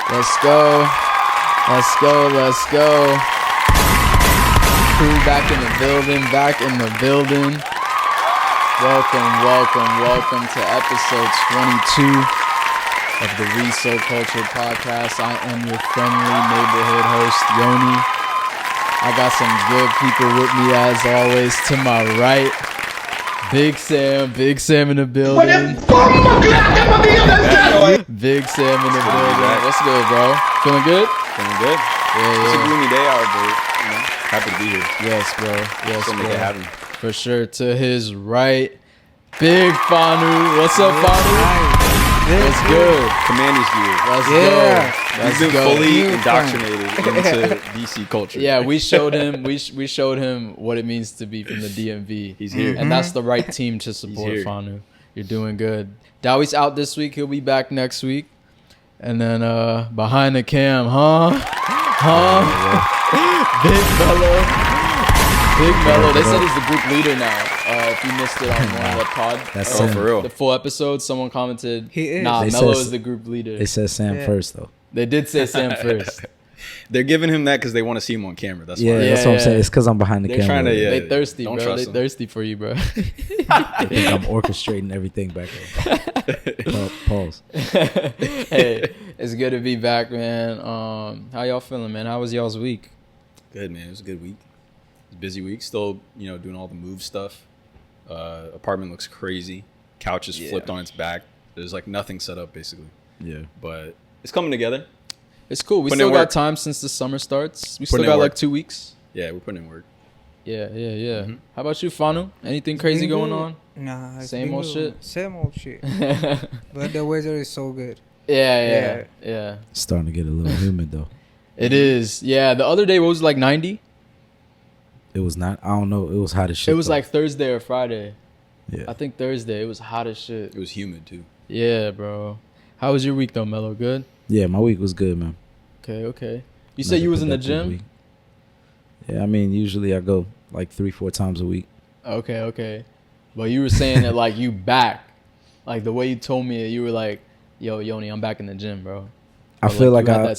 Let's go. Let's go. Let's go. Crew back in the building. Back in the building. Welcome to episode 22 of the WeSoCultured podcast. I am your friendly neighborhood host, Yoni. I got some good people with me as always. To my right, Big Sam in the building. Big Sam in the building. What's good, bro? Feeling good? Feeling good. Yeah. It's a gloomy day out, but happy to be here. Yes, bro. Yes, so make bro. it happen. For sure. To his right, Big Fanu. What's up, Fanu? What's good? Commanders gear. Let's go. He's been fully indoctrinated into DC culture. Yeah, we showed him. We showed him what it means to be from the DMV. He's here, and that's the right team to support. Fanu, you're doing good. Dawit's out this week. He'll be back next week. And then behind the cam, Big Mello. They said he's the group leader now. If you missed it on one of the pod, that's Sam. For real. The full episode, someone commented, he is. Nah, Mello is the group leader. They said Sam first, though. They did say Sam first. They're giving him that because they want to see him on camera. That's why. That's what I'm saying. It's because I'm behind the camera. Trying to, they thirsty, don't bro. They them. thirsty for you, bro. They think I'm orchestrating everything back there. Pause. Hey, it's good to be back, man. How y'all feeling, man? How was y'all's week? Good, man. It was a good week. It was a busy week. Still, doing all the move stuff. Apartment looks crazy. Couch is flipped on its back. There's like nothing set up, basically. Yeah. But it's coming together. It's cool. We still got time since the summer starts. We still got like 2 weeks. Yeah, we're putting in work. Yeah. Mm-hmm. How about you, Fanu? Anything crazy going on? Nah. Same old shit? Same old shit. But the weather is so good. Yeah. It's starting to get a little humid, though. It is. Yeah, the other day, what was it, like 90? It was not. I don't know. It was hot as shit. It was like Thursday or Friday. Yeah. I think Thursday. It was hot as shit. It was humid, too. Yeah, bro. How was your week, though, Mello? Good? Yeah, my week was good, man. Okay. You said you was in the gym? Week. Yeah, I mean, usually I go like 3-4 times a week. Okay. But you were saying that like you back. Like the way you told me it, you were like, yo, Yoni, I'm back in the gym, bro. I feel like I'm a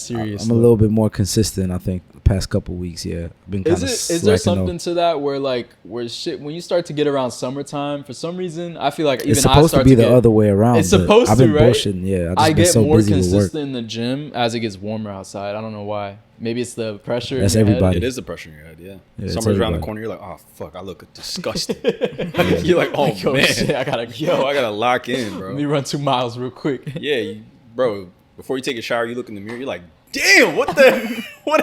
little bit more consistent, I think, the past couple weeks, yeah. I've been kind of Is there something to that where shit, when you start to get around summertime, for some reason, I feel like even it's supposed to be the other way around. It's supposed I've been to, right? bullshitting, yeah. I get so more busy consistent in the gym as it gets warmer outside. I don't know why. Maybe it's the pressure. That's in your everybody. head. It is the pressure in your head, yeah. Summer's around the corner, you're like, oh, fuck, I look disgusting. You're like, oh, man. Shit, I gotta lock in, bro. Let me run 2 miles real quick. Yeah, bro. Before you take a shower, you look in the mirror. You're like, "Damn, what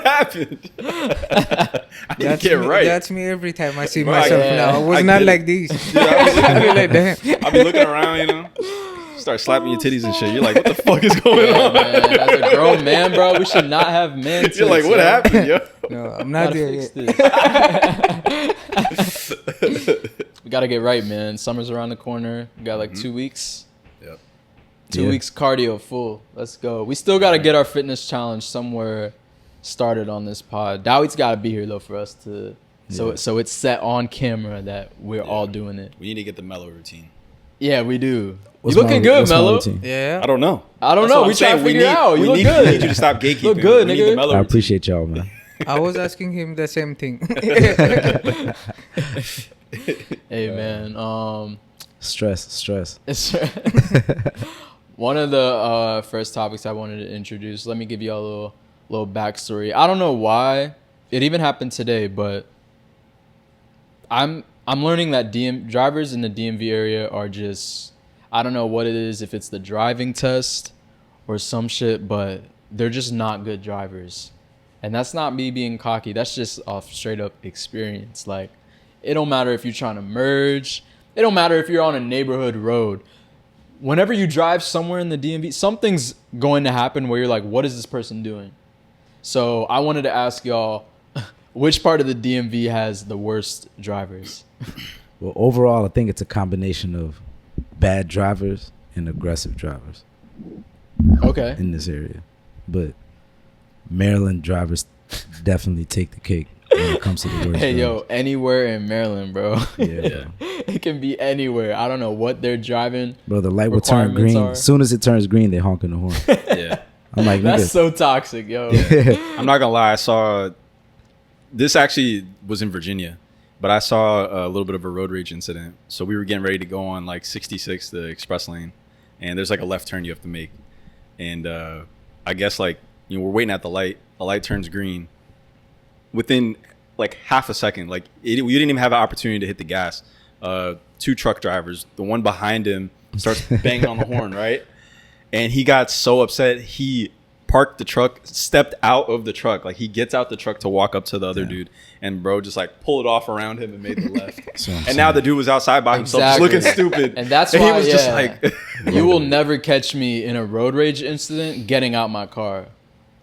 happened?" I didn't get right. That's me every time I see myself now. I was not like this. Dude, I'll be looking around, start slapping your titties and shit. You're like, "What the fuck is going on?" Man, as a grown man, bro, we should not have men. You're like, "What happened, yo?" No, I'm not there yet. We gotta get right, man. Summer's around the corner. We got like 2 weeks. 2 weeks cardio full. Let's go. We still got to get our fitness challenge somewhere started on this pod. Dawit's got to be here, though, for us to... So it's set on camera that we're all doing it. We need to get the Mellow routine. Yeah, we do. You looking good, Mello. Yeah. I don't know. We trying to figure it out. You look good. We need you to stop gatekeeping. Look good, nigga. I appreciate y'all, man. I was asking him the same thing. Hey, man. Stress. One of the first topics I wanted to introduce, let me give you a little backstory. I don't know why it even happened today, but I'm learning that drivers in the DMV area are just, I don't know what it is, if it's the driving test or some shit, but they're just not good drivers. And that's not me being cocky. That's just off straight up experience. Like, it don't matter if you're trying to merge. It don't matter if you're on a neighborhood road. Whenever you drive somewhere in the DMV, something's going to happen where you're like, what is this person doing? So I wanted to ask y'all, which part of the DMV has the worst drivers? Well, overall, I think it's a combination of bad drivers and aggressive drivers. Okay. In this area. But Maryland drivers definitely take the cake when it comes to the worst. Hey, drivers. yo, anywhere in Maryland, bro. Yeah. It can be anywhere. I don't know what they're driving. Bro, the light will turn green. Are. As soon as it turns green, they honking the horn. Yeah. I'm like, That's nigga. so toxic, yo. I'm not gonna lie. I saw this actually was in Virginia, but I saw a little bit of a road rage incident. So we were getting ready to go on like 66, the express lane, and there's like a left turn you have to make, and I guess like we're waiting at the light. The light turns green. Within like half a second, like you didn't even have an opportunity to hit the gas. 2 truck drivers, the one behind him starts banging on the horn, right? And he got so upset, he parked the truck, stepped out of the truck. Like he gets out the truck to walk up to the other dude, and bro just like pulled it off around him and made the left. And now the dude was outside by himself, just looking stupid. And that's why he was just like, you will never catch me in a road rage incident getting out my car.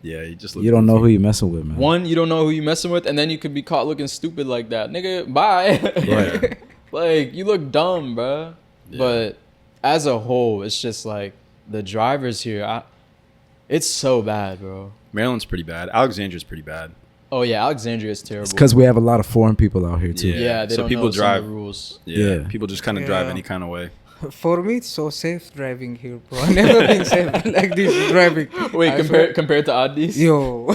yeah, he just You don't know who you messing with, man. One, you don't know who you messing with, and then you could be caught looking stupid like that, nigga. Bye. Yeah. Like you look dumb, bro. Yeah. But as a whole, it's just like the drivers here. It's so bad, bro. Maryland's pretty bad. Alexandria's pretty bad. Oh yeah, Alexandria is terrible. It's because we have a lot of foreign people out here too. Yeah, they So don't people know some of drive- the rules. Yeah, people just kind of drive Yeah. any kind of way. For me, it's so safe driving here, bro. I've never been safe like this driving. Wait, I swear. compared to Addis? Yo.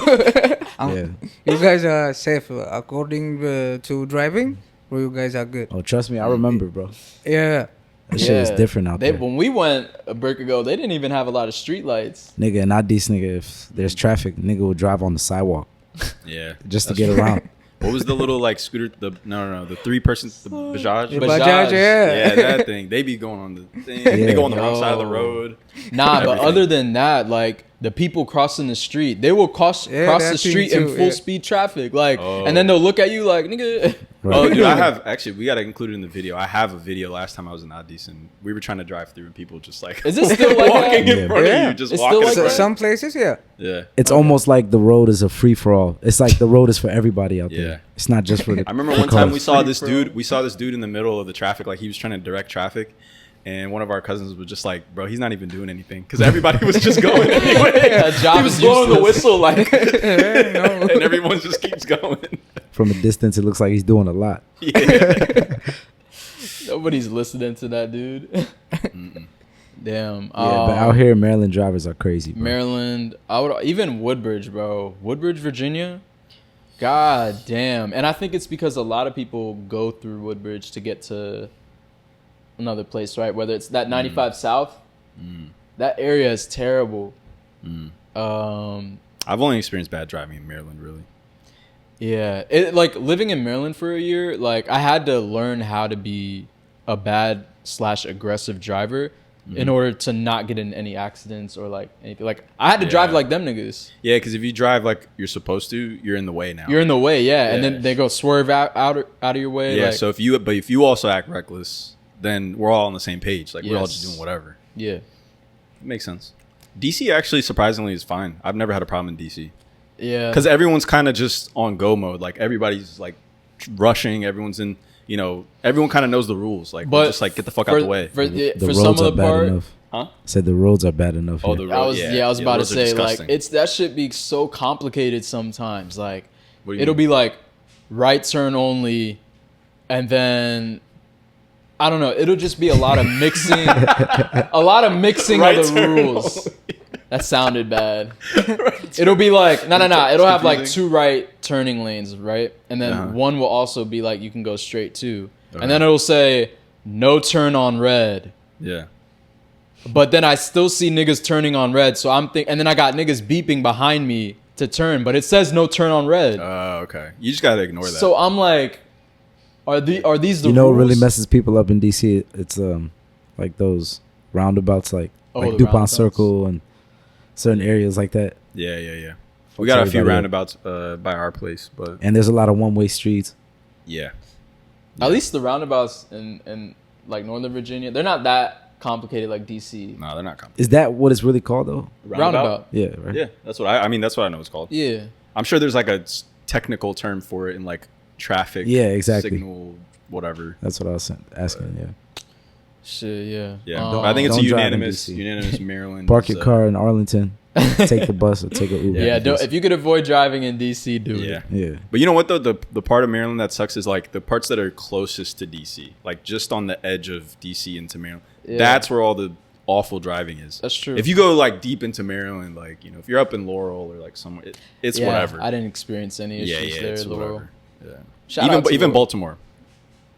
Yeah. You guys are safe according to driving, or you guys are good? Oh, trust me, I remember, bro. Yeah. That shit is different out there. When we went a break ago, they didn't even have a lot of street lights. Nigga, not these nigga. If there's traffic, nigga will drive on the sidewalk Yeah, just to That's get true. around. What was the little like scooter? The 3-person, the Bajaj. The Bajaj. Bajaj, yeah. Yeah, that thing. They be going on the thing. They go on the wrong side of the Yo. road. Nah, but Everything. other than that, like the people crossing the street, they will cross Yeah, the that thing street in too, full yeah. speed traffic, like, Oh. and then they'll look at you like, nigga. Oh, dude, I have actually. We gotta include it in the video. I have a video. Last time I was in Addis, and we were trying to drive through, and people just like Is it still like walking that? in Yeah. front Yeah. of you, just It's walking. still like in So, front. some places, yeah. Yeah, It's almost like the road is a free for all. It's like the road is for everybody out Yeah. there. It's not just for the. I remember the one time cars. we saw this Free dude. for- We saw this dude in the middle of the traffic, like he was trying to direct traffic, and one of our cousins was just like, "Bro, he's not even doing anything," because everybody was just going anyway. That job he was is blowing the useless. whistle like, Yeah, no. and everyone just keeps going. From a distance, it looks like he's doing a lot. Yeah. Nobody's listening to that dude. Damn. Yeah, but out here, Maryland drivers are crazy. Bro. Maryland, I would even Woodbridge, bro. Woodbridge, Virginia. God damn. And I think it's because a lot of people go through Woodbridge to get to another place, right? Whether it's that 95 South, that area is terrible. I've only experienced bad driving in Maryland, really. Yeah, it like living in Maryland for a year. Like I had to learn how to be a bad/aggressive driver in order to not get in any accidents or like anything. Like I had to drive Yeah. like them niggas. Yeah, because if you drive like you're supposed to, you're in the way now. You're in the way, yeah, and Yeah. then they go swerve out of your way. Yeah, like, so if you also act reckless, then we're all on the same page. Like we're all just Yes. doing whatever. yeah, It makes sense. DC actually surprisingly is fine. I've never had a problem in DC yeah. because everyone's kind of just on go mode. Like everybody's like rushing. Everyone's in. Everyone kind of knows the rules. Like, But just like get the fuck out the way. For, The for roads some are of the bad part, enough. Huh? Said the roads are bad enough. Oh, here. the I road. was Yeah, I was the about to roads are say like disgusting. it's that shit be so complicated sometimes. Like What do you it'll mean? be like right turn only, and then I don't know. It'll just be a lot of mixing, Right of the turn rules. That sounded bad. It'll be like no. It'll have like confusing. 2 right turning lanes, right, and then Uh-huh. one will also be like you can go straight too, Okay. and then it'll say no turn on red. Yeah. But then I still see niggas turning on red, so and then I got niggas beeping behind me to turn, but it says no turn on red. Okay. You just gotta ignore that. So I'm like, are these the You know what rules? really messes people up in DC? It's like those roundabouts, like Oh, like the DuPont roundabouts. Circle and certain areas like that. yeah. We Fucks got a few everybody up. roundabouts by our place, but And there's a lot of one-way streets. yeah. At least the roundabouts in like Northern Virginia, they're not that complicated like DC. No, they're not complicated. Is that what it's really called though? Roundabout. Yeah, right. Yeah, that's what I mean. That's what I know it's called. Yeah. I'm sure there's like a technical term for it in like traffic. Yeah, exactly. Signal, whatever. That's what I was asking. Yeah. Shit, yeah. Yeah, I think it's a Don't drive in unanimous DC. Maryland. Park your car in Arlington. Take the bus or take an Uber. Yeah, if you could avoid driving in DC, do Yeah, it. Yeah. but you know what though? The part of Maryland that sucks is like the parts that are closest to DC, like just on the edge of DC into Maryland. Yeah. That's where all the awful driving is. That's true. If you go like deep into Maryland, like if you're up in Laurel or like somewhere, it's whatever. I didn't experience any issues there. It's Laurel. whatever. Yeah. Even Baltimore.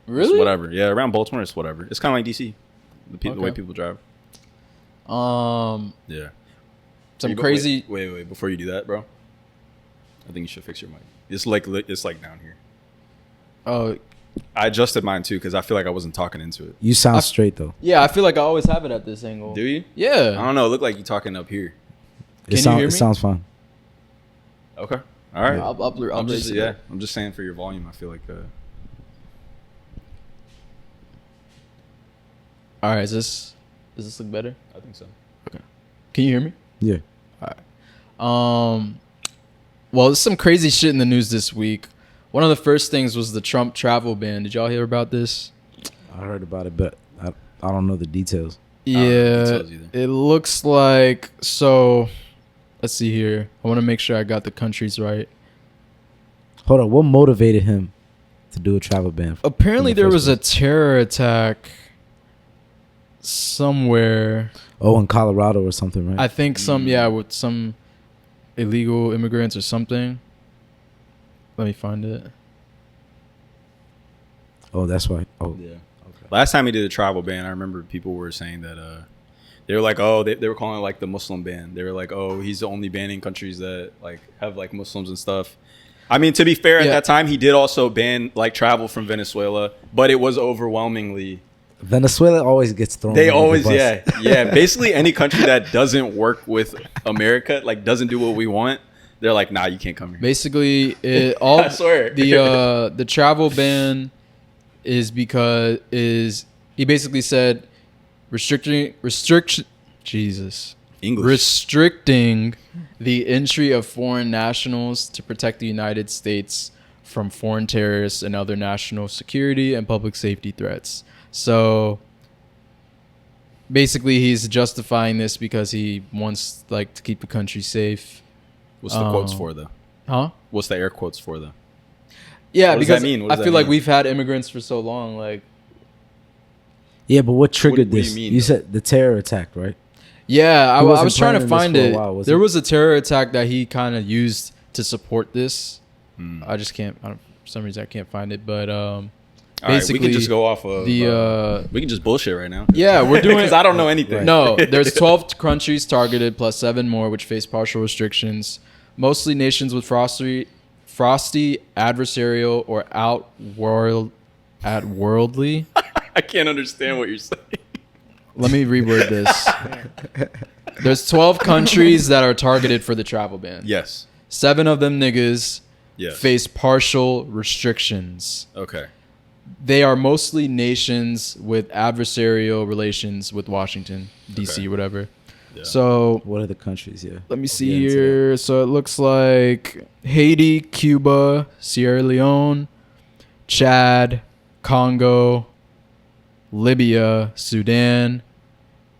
Really? It's whatever. Yeah, around Baltimore, it's whatever. It's kind of like DC. The way people drive. Yeah. Some crazy. Wait. Before you do that, bro, I think you should fix your mic. It's like down here. Oh. I adjusted mine too because I feel like I wasn't talking into it. You sound straight though. Yeah, I feel like I always have it at this angle. Do you? Yeah. I don't know. It looked like you talking up here. Can you hear me? It sounds fine. Okay. All right. I'll raise it. I'm just saying for your volume. I feel like. All right. Does this look better? I think so. Okay. Can you hear me? Yeah. All right. Well, there's some crazy shit in the news this week. One of the first things was the Trump travel ban. Did y'all hear about this? I heard about it, but I don't know the details. Yeah, it looks like so. Let's see here. I want to make sure I got the countries right. Hold on. What motivated him to do a travel ban? Apparently, there was a terror attack somewhere. Oh, in Colorado or something, right? I think with some illegal immigrants or something. Let me find it. Oh, that's why. Oh, yeah. Okay. Last time he did a travel ban, I remember people were saying that they were like, they were calling it like the Muslim ban. They were like, oh, he's only banning countries that like have like Muslims and stuff. I mean, to be fair, at that time he did also ban like travel from Venezuela, but it was overwhelmingly. Venezuela always gets thrown. They always, basically any country that doesn't work with America, like doesn't do what we want. They're like, nah, you can't come here. Basically, I swear. The travel ban is because he basically said restricting the entry of foreign nationals to protect the United States from foreign terrorists and other national security and public safety threats. So basically, he's justifying this because he wants like to keep the country safe. What's the quotes for though? Huh? What's the air quotes for though? Yeah, what because does that mean? I feel like we've had immigrants for so long. Like, yeah, but what triggered what this? Do you mean, you said the terror attack, right? Yeah, I was trying to find it. There was a terror attack that he kind of used to support this. I just can't. For some reason, I can't find it. But basically, we can just go off of we can just bullshit right now. Yeah, we're doing because I don't know anything. Right. No, there's 12 countries targeted plus 7 more which face partial restrictions. Mostly nations with frosty, adversarial, or worldly. I can't understand what you're saying. Let me reword this. There's 12 countries that are targeted for the travel ban. Yes. 7 of them niggas yes. face partial restrictions. Okay. They are mostly nations with adversarial relations with Washington, D.C., whatever. Yeah. So what are the countries? Yeah. Let me see here. So it looks like Haiti, Cuba, Sierra Leone, Chad, Congo, Libya, Sudan,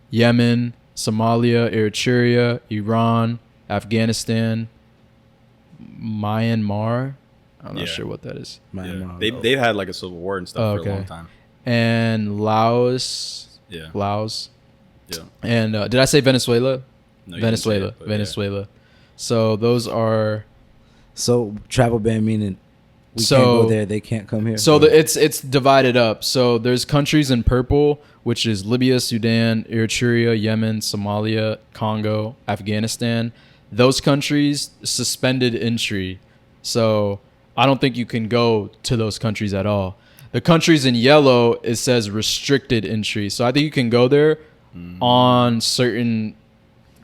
Yemen, Somalia, Eritrea, Iran, Afghanistan, Myanmar. I'm not sure what that is. Myanmar. They've had like a civil war and stuff for a long time. And Laos. Yeah. Laos. Yeah. And did I say Venezuela? No, you Venezuela. didn't say it, Venezuela. Yeah. So those are. So travel ban meaning we can't go there. They can't come here. So it's divided up. So there's countries in purple, which is Libya, Sudan, Eritrea, Yemen, Somalia, Congo, Afghanistan. Those countries suspended entry. So I don't think you can go to those countries at all. The countries in yellow, it says restricted entry. So I think you can go there on certain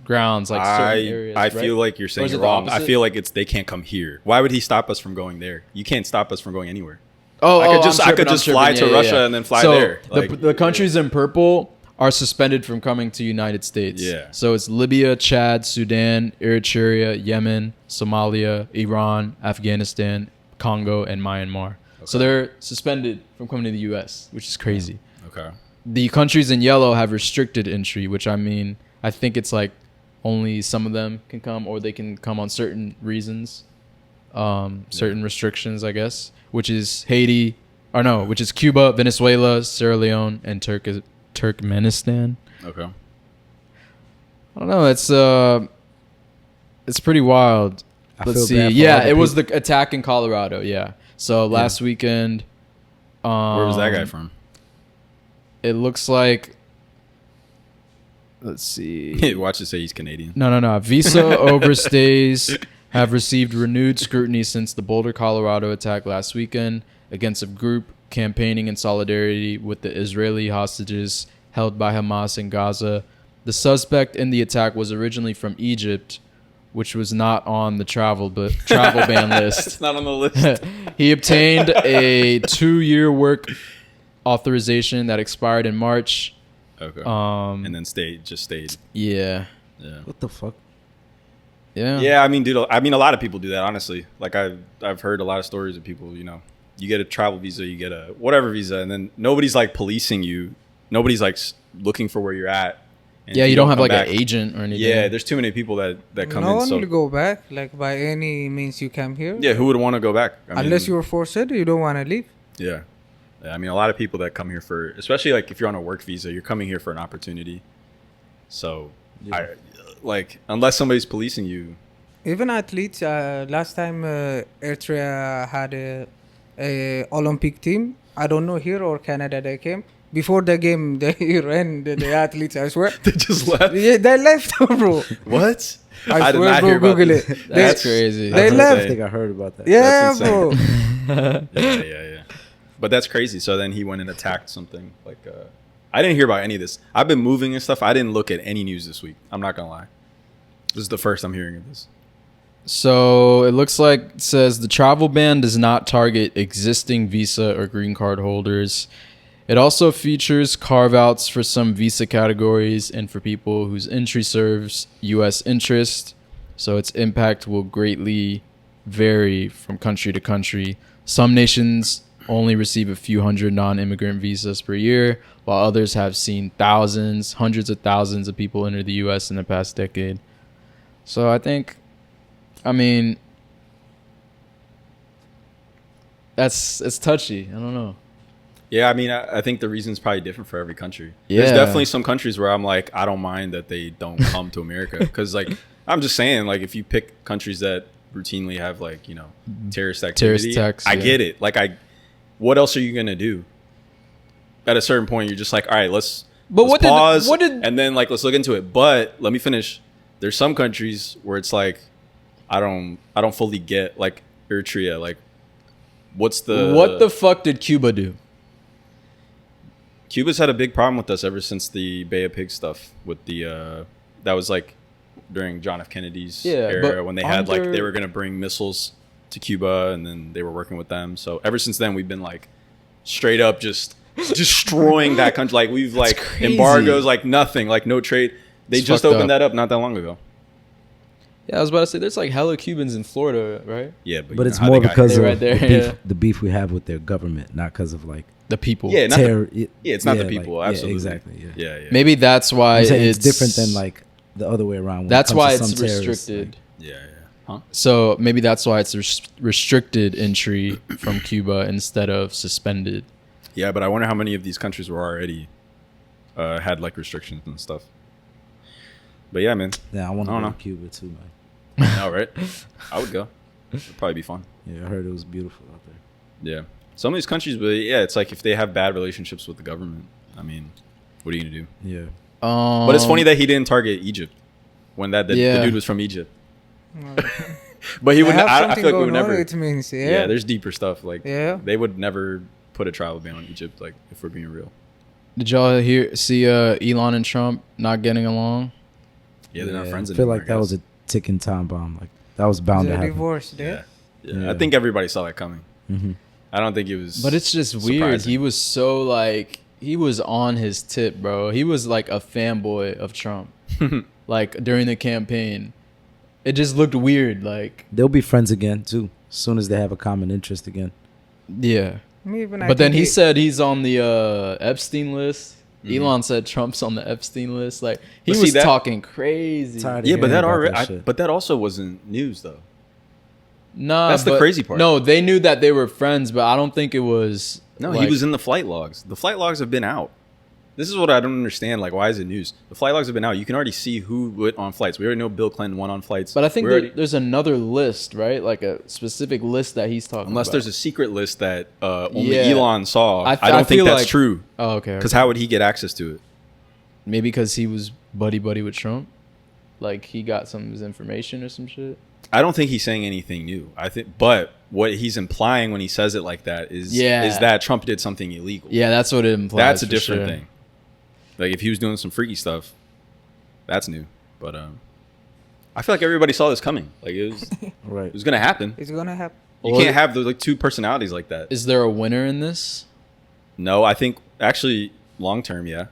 grounds, like certain areas. I feel like you're saying it wrong. I feel like they can't come here. Why would he stop us from going there? You can't stop us from going anywhere. I could just fly to Russia and then fly there. The countries in purple are suspended from coming to United States. Yeah. So it's Libya, Chad, Sudan, Eritrea, Yemen, Somalia, Iran, Afghanistan, Congo, and Myanmar. Okay. So they're suspended from coming to the U.S., which is crazy. Okay. The countries in yellow have restricted entry, which I think it's like only some of them can come, or they can come on certain reasons, certain restrictions, I guess, which is which is Cuba, Venezuela, Sierra Leone, and Turkmenistan. Okay. I don't know. It's pretty wild. I Let's feel see. bad for Yeah, other it was people. the attack in Colorado. Yeah. So last weekend. Where was that guy from? It looks like. Let's see. Watch it say he's Canadian. No. Visa overstays have received renewed scrutiny since the Boulder, Colorado attack last weekend against a group campaigning in solidarity with the Israeli hostages held by Hamas in Gaza. The suspect in the attack was originally from Egypt, which was not on the travel ban list. It's not on the list. He obtained a 2-year work authorization that expired in March. Okay. And then stayed. Yeah. Yeah. What the fuck? Yeah. Yeah, I mean, dude. I mean, a lot of people do that. Honestly, like I've heard a lot of stories of people. You know, you get a travel visa, you get a whatever visa, and then nobody's like policing you. Nobody's like looking for where you're at. And Yeah, if you don't have come like back, an agent or anything. Yeah, there's too many people that come no in. one So will go back. Like by any means you come here. yeah, who would want to go back? I Unless mean, you're forced, you don't want to leave. Yeah. I mean, a lot of people that come here for, especially like if you're on a work visa, you're coming here for an opportunity. So, unless somebody's policing you. Even athletes. Last time Eritrea had a Olympic team. I don't know here or Canada. They came before the game. They ran the athletes. I swear. They just left. Yeah, they left, bro. What? I did swear, not bro. hear about Google this. it. That's crazy. They That's left. I think I heard about that. Yeah, That's bro. Yeah. But that's crazy. So then he went and attacked something. Like, I didn't hear about any of this. I've been moving and stuff. I didn't look at any news this week. I'm not gonna lie. This is the first I'm hearing of this. So it looks like it says the travel ban does not target existing visa or green card holders. It also features carve-outs for some visa categories and for people whose entry serves U.S. interest. So its impact will greatly vary from country to country. Some nations only receive a few hundred non-immigrant visas per year, while others have seen thousands, hundreds of thousands of people enter the U.S. in the past decade. So I mean, it's touchy. I don't know. Yeah, I mean, I think the reason's probably different for every country. Yeah. There's definitely some countries where I'm like, I don't mind that they don't come to America. Because, like, I'm just saying, like, if you pick countries that routinely have, like, you know, terrorist activity, attacks, I yeah. get it. Like, what else are you going to do? At a certain point, you're just like, all right, let's pause. And then, like, let's look into it. But let me finish. There's some countries where it's like, I don't fully get, like, Eritrea. Like, what the fuck did Cuba do? Cuba's had a big problem with us ever since the Bay of Pigs stuff with the that was like during John F. Kennedy's era when they had like they were gonna bring missiles to Cuba and then they were working with them. So ever since then we've been like straight up just destroying that country. Like we've like embargoes, like nothing, like no trade. They It's just fucked opened up. that up not that long ago. Yeah, I was about to say there's like hella Cubans in Florida, right? Yeah, But you it's know how more they got because here. of right there, the, beef, yeah. the beef we have with their government, not because of like The people. Yeah, not terror. it's not the people. Absolutely, exactly. Yeah. Yeah. Maybe that's why I'm saying it's different than like the other way around. When That's it comes why to it's some terrorists, restricted. Yeah. Huh? So maybe that's why it's restricted entry from Cuba instead of suspended. Yeah, but I wonder how many of these countries were already had like restrictions and stuff. But yeah, man. Yeah, I want I to don't go know. to Cuba too, man. All right, I would go. It'd probably be fun. Yeah, I heard it was beautiful out there. Yeah, some of these countries, but yeah, it's like if they have bad relationships with the government, I mean, what are you gonna do? Yeah. But it's funny that he didn't target Egypt when the Yeah. dude was from Egypt. But he would. I feel like we would never. It means Yeah, there's deeper stuff. Like Yeah. they would never put a travel ban on Egypt. Like if we're being real. Did y'all see Elon and Trump not getting along? Yeah, they're not friends I anymore. feel like that was a ticking time bomb. Like that was bound to They're happen. divorced. Yeah. Yeah. Yeah, I think everybody saw that coming. Mm-hmm. I don't think it was. But it's just weird. surprising. He was so like he was on his tip, bro. He was like a fanboy of Trump. Like during the campaign. It just looked weird, like They'll be friends again too, as soon as they have a common interest again. yeah. I But then think he said he's on the Epstein list. Mhm. Elon said Trump's on the Epstein list. Like he But see was that- talking crazy. Tired of Yeah, but hearing that about already. shit. But that also wasn't news though. Nah, That's the but- crazy part. No, they knew that they were friends, but I don't think it was. No, he like- was in the flight logs. The flight logs have been out. This is what I don't understand. Like, why is it news? The flight logs have been out. You can already see who went on flights. We already know Bill Clinton went on flights. But I think there's another list, right? Like a specific list that he's talking unless about. there's a secret list that only Elon saw. I don't think feel that's like, true. Oh, okay. Because how would he get access to it? Maybe because he was buddy with Trump. Like, he got some of his information or some shit. I don't think he's saying anything new. But what he's implying when he says it like that is that Trump did something illegal. Yeah, that's what it implies. That's a different thing. Like, if he was doing some freaky stuff, that's new. But I feel like everybody saw this coming. Like, it was Right. It was gonna happen. It's gonna happen. You can't have the two personalities like that. Is there a winner in this? No, I think actually long term, yeah.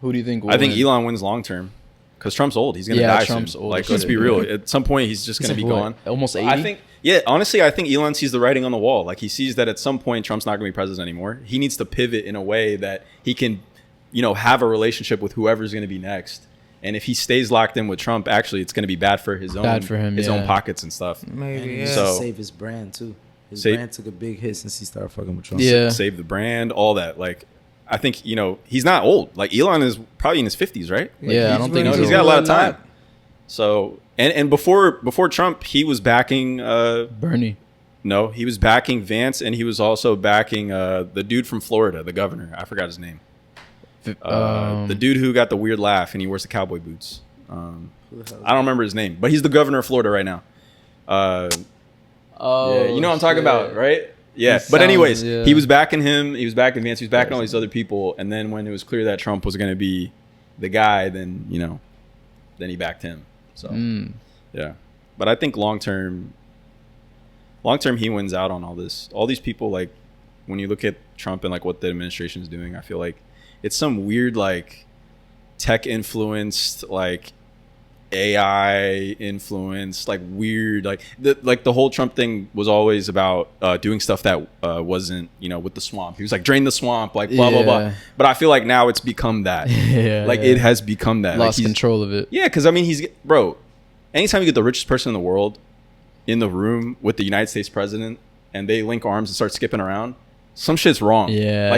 Who do you think will I think win? Elon wins long term. Because Trump's old. He's going to die Trump's soon. old. Like, let's be real. At some point, he's just going to be gone. Almost 80? I think, honestly, I think Elon sees the writing on the wall. Like, he sees that at some point, Trump's not going to be president anymore. He needs to pivot in a way that he can, have a relationship with whoever's going to be next. And if he stays locked in with Trump, actually, it's going to be bad for his own pockets and stuff. Maybe, and So save his brand, too. His brand took a big hit since he started fucking with Trump. Yeah. Save the brand, all that. Like, I think, he's not old. Like, Elon is probably in his 50s, right? Like, I don't think he's got a lot of time. So and before Trump, he was backing Bernie. No, he was backing Vance, and he was also backing the dude from Florida, the governor. I forgot his name. The dude who got the weird laugh and he wears the cowboy boots. I don't remember his name, but he's the governor of Florida right now. Yeah, you know what I'm talking about, right? Yeah. But anyways, he was backing him. He was backing Vance. He was backing all these other people. And then when it was clear that Trump was going to be the guy, then then he backed him. So yeah, but I think long term, he wins out on all this. All these people, like, when you look at Trump and like what the administration is doing, I feel like it's some weird like tech influenced, like AI influenced, like weird, like the whole Trump thing was always about doing stuff that wasn't with the swamp. He was like, drain the swamp, like blah blah blah. But I feel like now it's become that. It has become that. Lost control of it. Yeah, because I mean, anytime you get the richest person in the world in the room with the United States president and they link arms and start skipping around, some shit's wrong.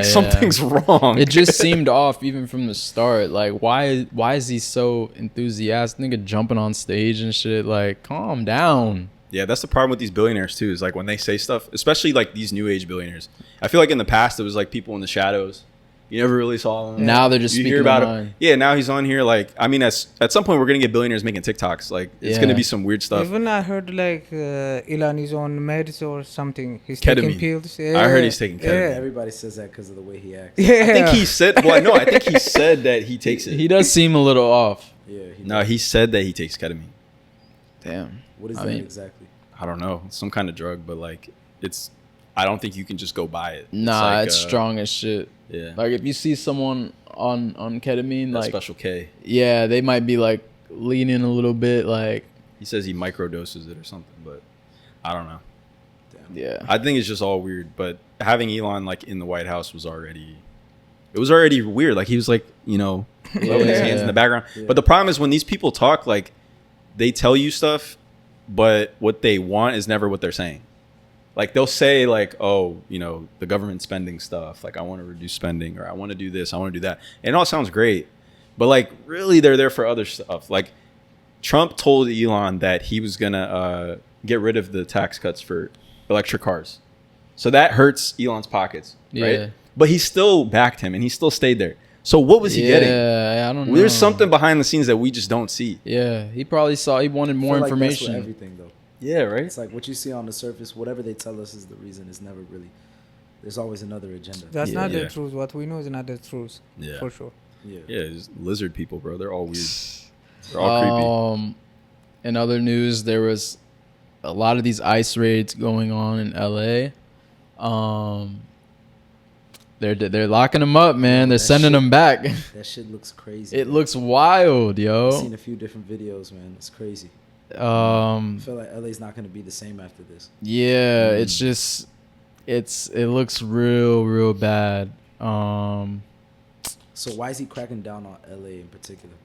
Something's wrong. It just seemed off even from the start. Like, why is he so enthusiastic? Nigga jumping on stage and shit. Like, calm down. Yeah, that's the problem with these billionaires too, is like when they say stuff, especially like these new age billionaires. I feel like in the past it was like people in the shadows. You never really saw them. Now they're just you speaking hear about online. it. Yeah, now he's on here. Like, I mean, at some point we're gonna get billionaires making TikToks. Like, it's gonna be some weird stuff. Even I heard like Elon is on meds or something. He's ketamine. Taking pills. I heard he's taking ketamine. Yeah, everybody says that because of the way he acts. Yeah. I think he said. Well, no, I think he said that he takes it. He does seem a little off. Yeah. He said that he takes ketamine. Damn. What is that exactly? I don't know. It's some kind of drug, but like I don't think you can just go buy it. Nah, it's strong as shit. Yeah. Like, if you see someone on ketamine, that like Special K. Yeah, they might be like leaning a little bit. Like, he says he microdoses it or something, but I don't know. Damn. Yeah. I think it's just all weird. But having Elon like in the White House was already weird. Like, he was like, rubbing his hands in the background. Yeah. But the problem is when these people talk, like, they tell you stuff, but what they want is never what they're saying. Like, they'll say like, oh, the government spending stuff. Like, I want to reduce spending, or I want to do this, I want to do that. And it all sounds great. But like, really, they're there for other stuff. Like, Trump told Elon that he was going to get rid of the tax cuts for electric cars. So that hurts Elon's pockets, right? But he still backed him and he still stayed there. So what was he getting? Yeah, I don't know. There's something behind the scenes that we just don't see. Yeah, he probably saw. He wanted more information. That's with everything, though. Yeah, right. It's like what you see on the surface. Whatever they tell us is the reason. It's never really. There's always another agenda. That's not the truth. What we know is not the truth. Yeah, for sure. Yeah, it's lizard people, bro. They're all weird. They're all creepy. In other news, there was a lot of these ICE raids going on in LA. They're locking them up, man. They're sending them back. That shit looks crazy. It looks wild, yo. I've seen a few different videos, man. It's crazy. I feel like LA's not gonna be the same after this. Yeah, it's just it looks real bad. So why is he cracking down on LA in particular?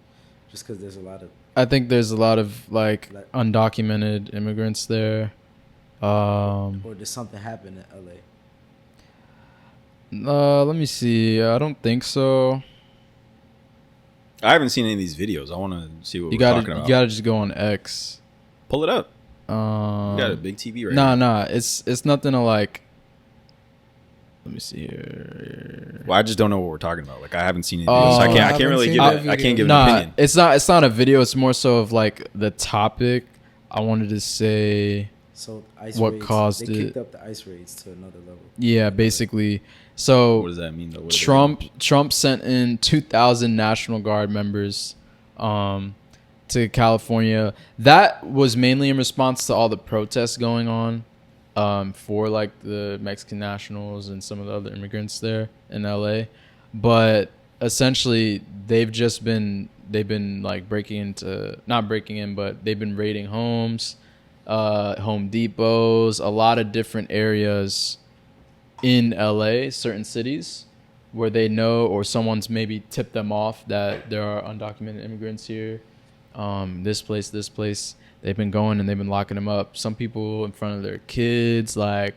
Just because there's a lot of. I think there's a lot of like undocumented immigrants there. Or did something happen in LA? Let me see. I don't think so. I haven't seen any of these videos. I want to see what You we're talking about. You gotta just go on X. Pull it up. You got a big TV right now. Nah. It's nothing to like. Let me see here. Well, I just don't know what we're talking about. Like I haven't seen any Oh, videos. So I I can't really give it. I can't give an Nah, opinion. it's not a video. It's more so of like the topic. I wanted to say. So ice What raids, caused they it? kicked up the ice raids to another level. Yeah, basically. So What does that mean though? What do they mean? Trump sent in 2,000 National Guard members to California. That was mainly in response to all the protests going on for like the Mexican nationals and some of the other immigrants there in LA. But essentially they've been like not breaking in, but they've been raiding homes, Home Depots, a lot of different areas in LA, certain cities where they know or someone's maybe tipped them off that there are undocumented immigrants here. This place. They've been going and they've been locking them up. Some people in front of their kids. Like,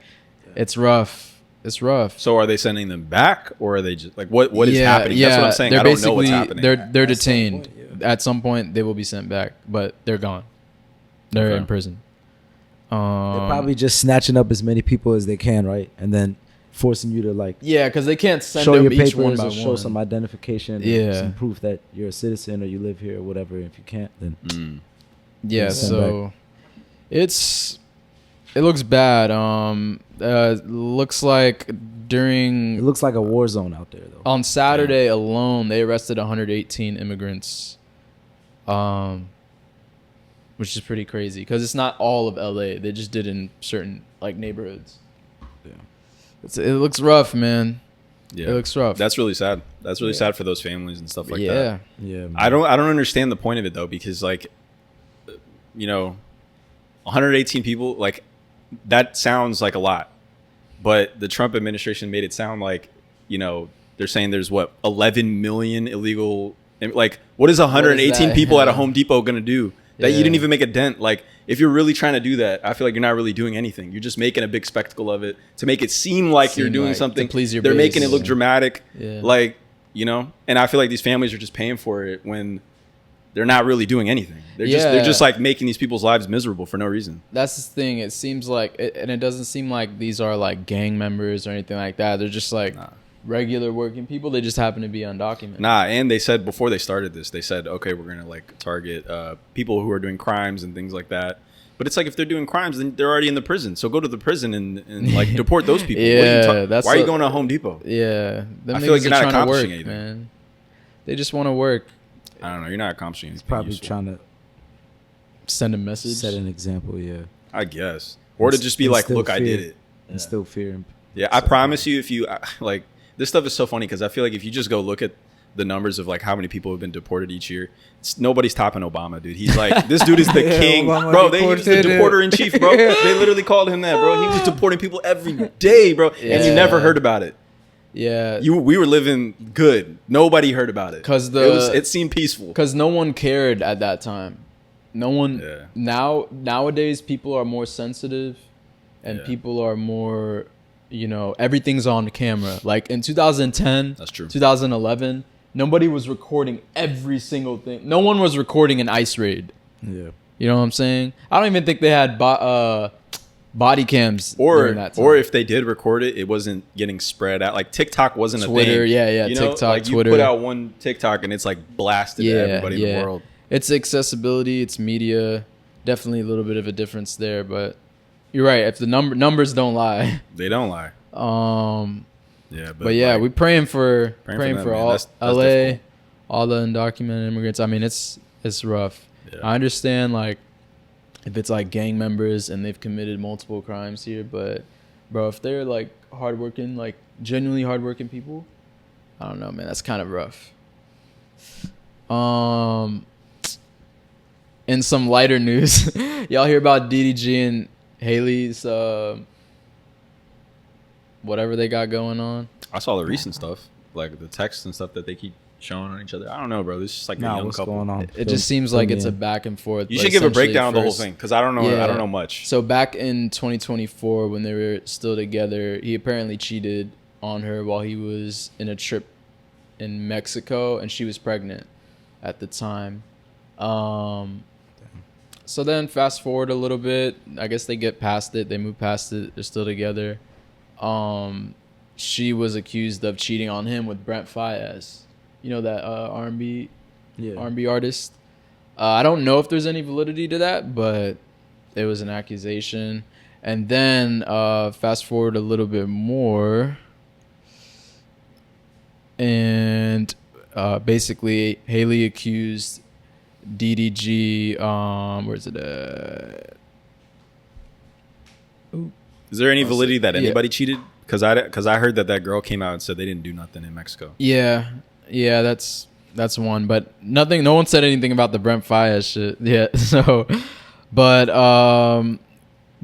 it's rough. It's rough. So are they sending them back, or are they just like what is happening? That's what I'm saying. I don't know what's happening. They're detained. Some point, yeah. At some point, they will be sent back, but they're gone. They're Okay. in prison. They're probably just snatching up as many people as they can, right? And then forcing you to like yeah, because they can't send show them your each one papers by or show one. some identification, or Yeah. some proof that you're a citizen or you live here or whatever. If you can't, then Yeah, Send so it looks bad. Looks like it looks like a war zone out there, though. on Saturday alone they arrested 118 immigrants, which is pretty crazy because it's not all of LA. They just did in certain like neighborhoods. Yeah. It looks rough, man. Yeah, It looks rough. That's really sad. That's really sad for those families and stuff like yeah. that. Yeah, man. I don't understand the point of it though, because like, 118 people, like that sounds like a lot, but the Trump administration made it sound like, they're saying there's 11 million illegal. Like, what is 118 that? people at a Yeah. Home Depot gonna do that you Yeah. didn't even make a dent? Like, if you're really trying to do that, I feel like you're not really doing anything. You're just making a big spectacle of it to make it seem like you're Seem doing like- something. to please your They're base. making it look dramatic. Yeah. Like, and I feel like these families are just paying for it when they're not really doing anything. They're just like making these people's lives miserable for no reason. That's the thing. It seems like, and it doesn't seem like these are like gang members or anything like that. They're just like regular working people. They just happen to be undocumented. And they said before they started this, they said, okay, we're gonna like target people who are doing crimes and things like that. But it's like, if they're doing crimes, then they're already in the prison. So go to the prison and like deport those people. Yeah, why are you going to Home Depot? Yeah, I feel like you're not trying to work, accomplishing anything. man. They just want to work. I don't know. You're not accomplishing anything. Probably useful, trying to Send a message. set an example, yeah. I guess, or to just be like, look, I did it. Instill fear. Yeah, I promise you, if you like, this stuff is so funny because I feel like if you just go look at the numbers of like how many people have been deported each year, nobody's topping Obama, dude. He's like, this dude is the Yeah, king, Obama bro. He was the deported, deporter in chief, bro. They literally called him that, bro. He was deporting people every day, bro, and you Yeah. never heard about it. Yeah, We were living good. Nobody heard about it 'Cause it seemed peaceful. because no one cared at that time. No one. Yeah. Nowadays, people are more sensitive, and Yeah. people are more. Everything's on camera. Like in 2010, That's true. 2011, nobody was recording every single thing. No one was recording an ICE raid. Yeah. You know what I'm saying? I don't even think they had body cams during that time. Or if they did record it, it wasn't getting spread out. Like TikTok wasn't Twitter, a thing. yeah, TikTok, like Twitter. You put out one TikTok and it's like blasted to everybody in the world. It's accessibility, it's media. Definitely a little bit of a difference there, but you're right. If the numbers don't lie, They don't lie. Yeah, but yeah, like, we praying for them, man. all That's LA, difficult. all the undocumented immigrants. I mean, it's rough. Yeah. I understand like if it's like gang members and they've committed multiple crimes here, but bro, if they're like hardworking, like genuinely hardworking people, I don't know, man. That's kind of rough. In some lighter news, y'all hear about Diddy and Haley's whatever they got going on? I saw the recent stuff, like the texts and stuff that they keep showing on each other. I don't know, bro. This is just like a young What's couple. going on? It just seems like it's a back and forth. You but should give a essentially breakdown of the whole first- thing because I don't know. Yeah. I don't know much. So back in 2024, when they were still together, he apparently cheated on her while he was in a trip in Mexico, and she was pregnant at the time. So then fast forward a little bit. I guess they get past it. They move past it. They're still together. She was accused of cheating on him with Brent Faiyaz. You know that R&B artist. I don't know if there's any validity to that, but it was an accusation. And then fast forward a little bit more. And basically, Haley accused DDG. Where's it at? Is there any validity that anybody cheated? Because I heard that girl came out and said they didn't do nothing in Mexico. Yeah, that's one. But nothing. No one said anything about the Brent Faiyaz shit yet. So, but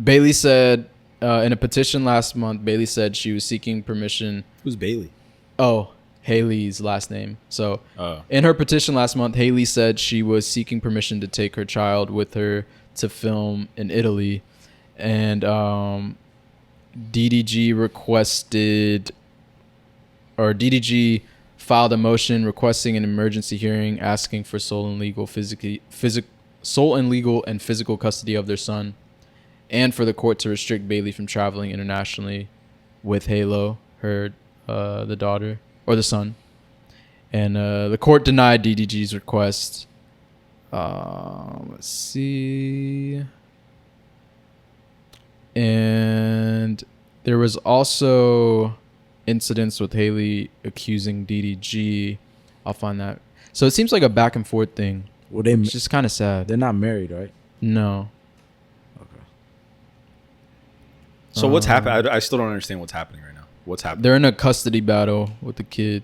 Bailey said in a petition last month, Bailey said she was seeking permission. Who's Bailey? Oh, Haley's last name. So in her petition last month, Haley said she was seeking permission to take her child with her to film in Italy. And DDG filed a motion requesting an emergency hearing asking for sole and legal and physical custody of their son, and for the court to restrict Bailey from traveling internationally with Halo, the daughter. Or the son. And the court denied DDG's request. Let's see. And there was also incidents with Haley accusing DDG. I'll find that. So it seems like a back and forth thing. Well, it's just kind of sad. They're not married, right? No. Okay. So what's happening? I still don't understand what's happening right now. What's happening? They're in a custody battle with the kid.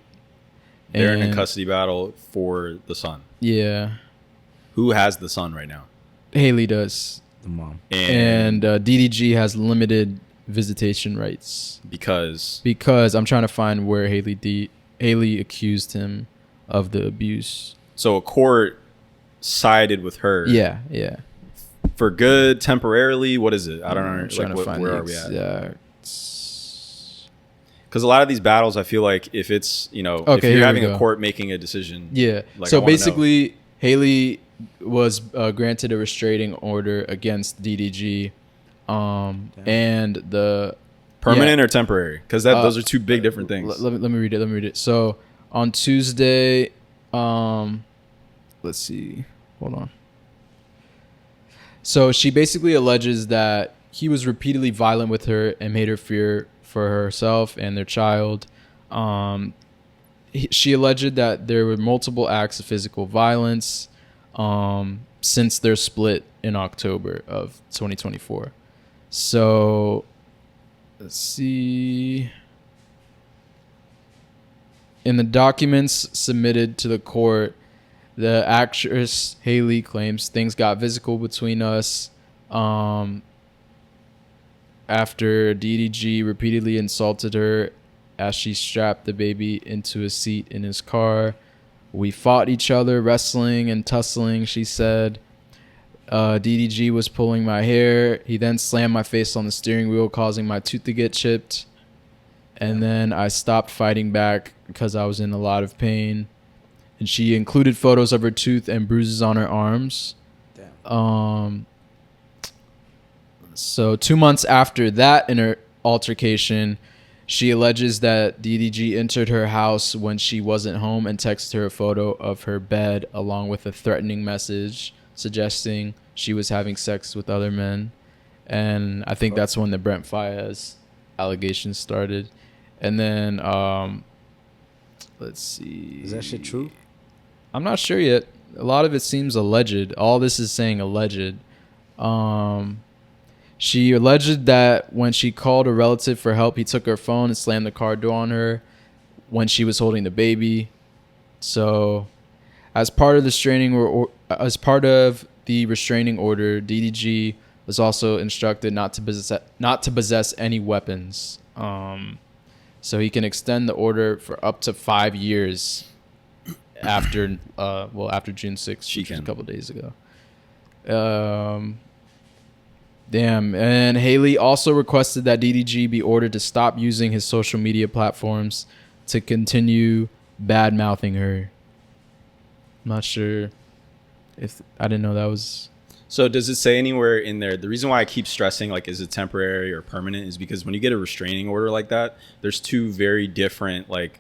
They're in a custody battle for the son. Yeah. Who has the son right now? Haley does. The mom. And DDG has limited visitation rights. Because I'm trying to find where Haley accused him of the abuse. So a court sided with her. Yeah. For good, temporarily. What is it? I don't know. I'm trying to find where are we at? Yeah. Because a lot of these battles, I feel like if it's, if you're having a court making a decision. Yeah. So basically, Haley was granted a restraining order against DDG. And the... Permanent or temporary? Because those are two big different things. Let me read it. So on Tuesday, let's see. Hold on. So she basically alleges that he was repeatedly violent with her and made her fear for herself and their child. She alleged that there were multiple acts of physical violence since their split in October of 2024. So let's see. In the documents submitted to the court, the actress Haley claims things got physical between us after DDG repeatedly insulted her as she strapped the baby into a seat in his car. We fought each other, wrestling and tussling, she said. DDG was pulling my hair. He then slammed my face on the steering wheel, causing my tooth to get chipped. And then I stopped fighting back because I was in a lot of pain. And she included photos of her tooth and bruises on her arms. Damn. So 2 months after that in her altercation, she alleges that DDG entered her house when she wasn't home and texted her a photo of her bed along with a threatening message suggesting she was having sex with other men. And I think that's when the Brent Faiyaz allegations started. And then, let's see. Is that shit true? I'm not sure yet. A lot of it seems alleged. All this is saying alleged. She alleged that when she called a relative for help, he took her phone and slammed the car door on her when she was holding the baby. So, as part of the restraining order, DDG was also instructed not to possess any weapons. So he can extend the order for up to 5 years after June 6th, which was a couple days ago. Damn. And Haley also requested that DDG be ordered to stop using his social media platforms to continue bad-mouthing her. I'm not sure if I didn't know that was. So does it say anywhere in there, the reason why I keep stressing, like, is it temporary or permanent, is because when you get a restraining order like that, there's two very different, like,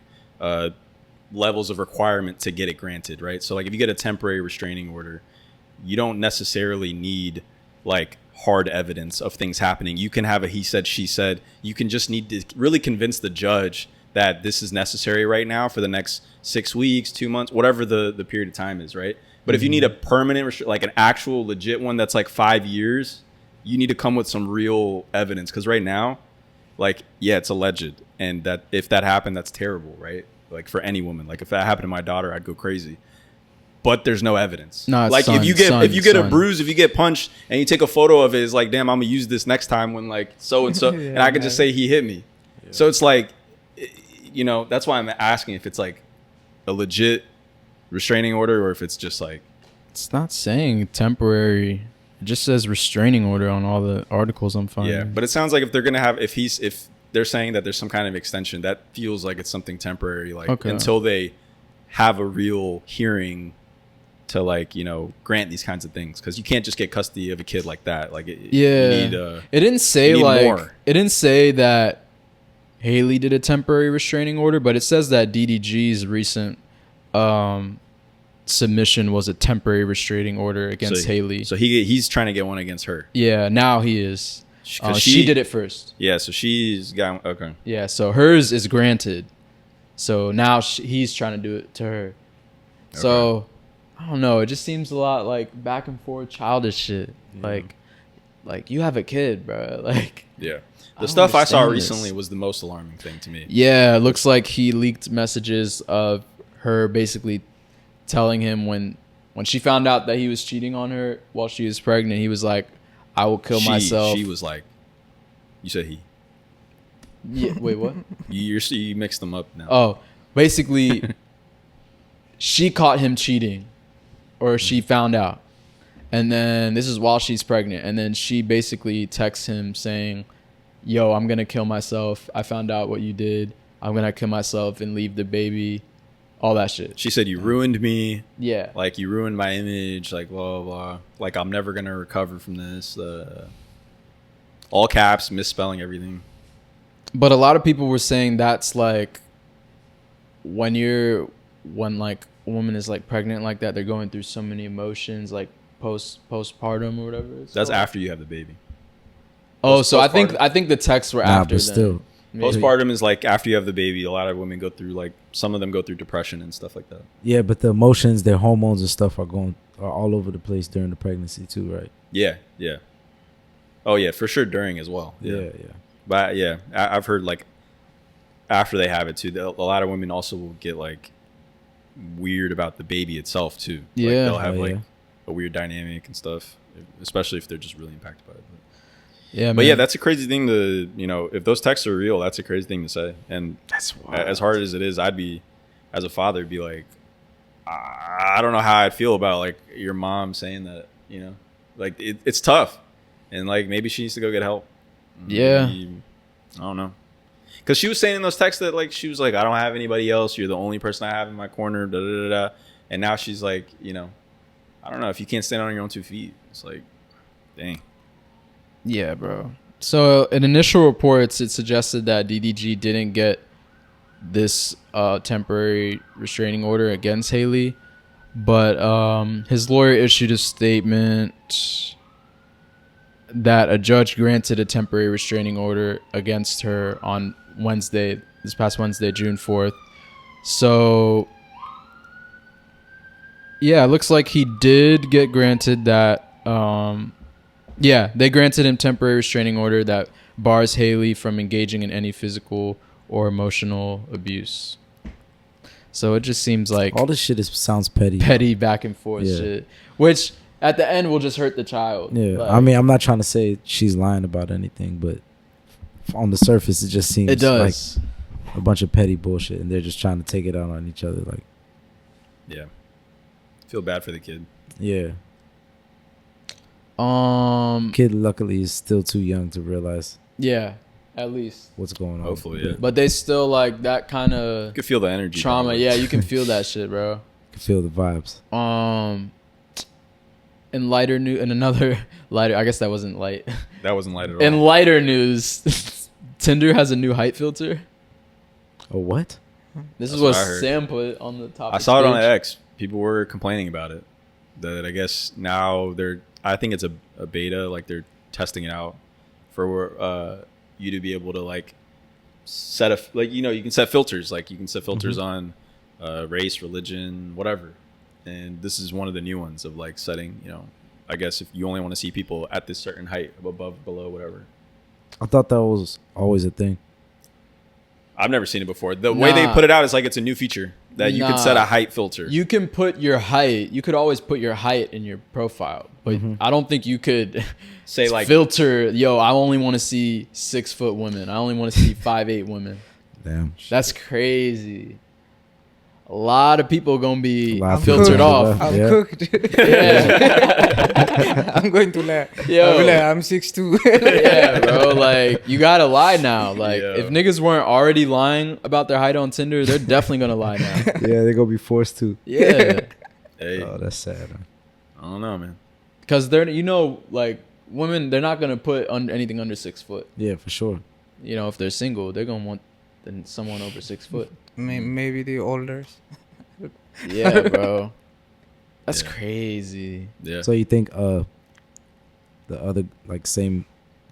levels of requirement to get it granted, right? So, like, if you get a temporary restraining order, you don't necessarily need, like, hard evidence of things happening. You can have a he said, she said. You can just need to really convince the judge that this is necessary right now for the next 6 weeks, 2 months, whatever the period of time is, right? But if you need a permanent, like an actual legit one that's like 5 years, you need to come with some real evidence. Because right now, like, yeah, it's alleged. And that if that happened, that's terrible, right? Like, for any woman. Like, if that happened to my daughter, I'd go crazy. But there's no evidence. No, like, if you get a bruise, if you get punched and you take a photo of it, it's like, damn, I'm gonna use this next time when, like, so and so, and I could just say he hit me. Yeah. So it's like, you know, that's why I'm asking if it's like a legit restraining order or if it's just like, it's not saying temporary. It just says restraining order on all the articles I'm finding. Yeah, but it sounds like if they're gonna have, if they're saying that there's some kind of extension, that feels like it's something temporary, like, until they have a real hearing to, like, you know, grant these kinds of things, because you can't just get custody of a kid like that. Like, you need, it didn't say, like, more. It didn't say that Haley did a temporary restraining order, but it says that DDG's recent submission was a temporary restraining order against Haley. So he's trying to get one against her. Yeah, now he is. She did it first. Yeah, so she's got, okay. Yeah, so hers is granted. So now he's trying to do it to her. Okay. So I don't know. It just seems a lot like back and forth childish shit. Yeah. Like you have a kid, bro. Like, yeah. The stuff I saw recently was the most alarming thing to me. Yeah, it looks like he leaked messages of her basically telling him when she found out that he was cheating on her while she was pregnant, he was like, I will kill myself. She was like, you said he. Yeah, wait, what? You mixed them up now. Oh, basically, she caught him cheating, or she found out. And then this is while she's pregnant. And then she basically texts him saying, yo, I'm going to kill myself. I found out what you did. I'm going to kill myself and leave the baby. All that shit. She said, you ruined me. Yeah. Like, you ruined my image. Like, blah, blah, blah. Like, I'm never going to recover from this. All caps, misspelling everything. But a lot of people were saying that's like when like a woman is like pregnant like that, they're going through so many emotions, like postpartum or whatever. That's after you have the baby. Oh, so I think the texts were after. But still, postpartum is like after you have the baby. A lot of women go through, like, some of them go through depression and stuff like that. Yeah, but the emotions, their hormones and stuff are all over the place during the pregnancy too, right? Yeah, yeah. Oh yeah, for sure during as well. Yeah. But yeah, I've heard, like, after they have it too, a lot of women also will get, like, weird about the baby itself too. Yeah, like, they'll have like a weird dynamic and stuff, especially if they're just really impacted by it. Yeah, but yeah, that's a crazy thing to, you know, if those texts are real, that's a crazy thing to say. And that's wild. As hard as it is, I'd be, as a father, be like, I don't know how I'd feel about, like, your mom saying that, you know, like, it's tough, and, like, maybe she needs to go get help. Yeah. Maybe, I don't know. Because she was saying in those texts that, like, she was like, I don't have anybody else. You're the only person I have in my corner. Da, da, da, da. And now she's like, you know, I don't know. If you can't stand on your own 2 feet, it's like, dang. Yeah, bro. So in initial reports, it suggested that DDG didn't get this temporary restraining order against Haley. But his lawyer issued a statement that a judge granted a temporary restraining order against her on this past Wednesday, June 4th. So, yeah, it looks like he did get granted that. They granted him temporary restraining order that bars Haley from engaging in any physical or emotional abuse. So it just seems like all this shit sounds petty. Petty back and forth shit, which at the end will just hurt the child. Yeah, like, I mean, I'm not trying to say she's lying about anything, but on the surface, it just seems like a bunch of petty bullshit, and they're just trying to take it out on each other. Like, yeah, feel bad for the kid. Yeah. Kid luckily is still too young to realize. Yeah, at least what's going on. Hopefully, yeah. But they still like that kind of. You can feel the energy. Trauma. Yeah, you can feel that shit, bro. can feel the vibes. In lighter news, in another lighter, I guess that wasn't light. That wasn't light at all. In lighter news, Tinder has a new height filter. Oh, what? This That's is what what I heard. Sam put on the top. I saw it on X. People were complaining about it. That I guess now I think it's a beta. Like they're testing it out for you to be able to like set you can set filters. Like you can set filters on race, religion, whatever. And this is one of the new ones of like setting, I guess if you only want to see people at this certain height, above, below, whatever. I thought that was always a thing. I've never seen it before. The way they put it out is like it's a new feature that you can set a height filter. You can put your height. You could always put your height in your profile, but I don't think you could say like filter. Yo, I only want to see 6 foot women. I only want to see 5'8" women. Damn, that's crazy. A lot of people gonna be filtered filtered off. I'm Yeah. cooked. Yeah. I'm going to lie. Yo. I'm 6'2". Yeah, bro. Like you gotta lie now. Like Yeah. if niggas weren't already lying about their height on Tinder, they're definitely gonna lie now. Yeah, they're gonna be forced to. Yeah, hey, Oh, that's sad. I don't know, man. because they're like women, they're not gonna put anything under 6 foot. Yeah, for sure. If they're single, they're gonna want someone over 6 foot. Maybe the older. Yeah, bro. That's Yeah. crazy. Yeah. So you think the other like same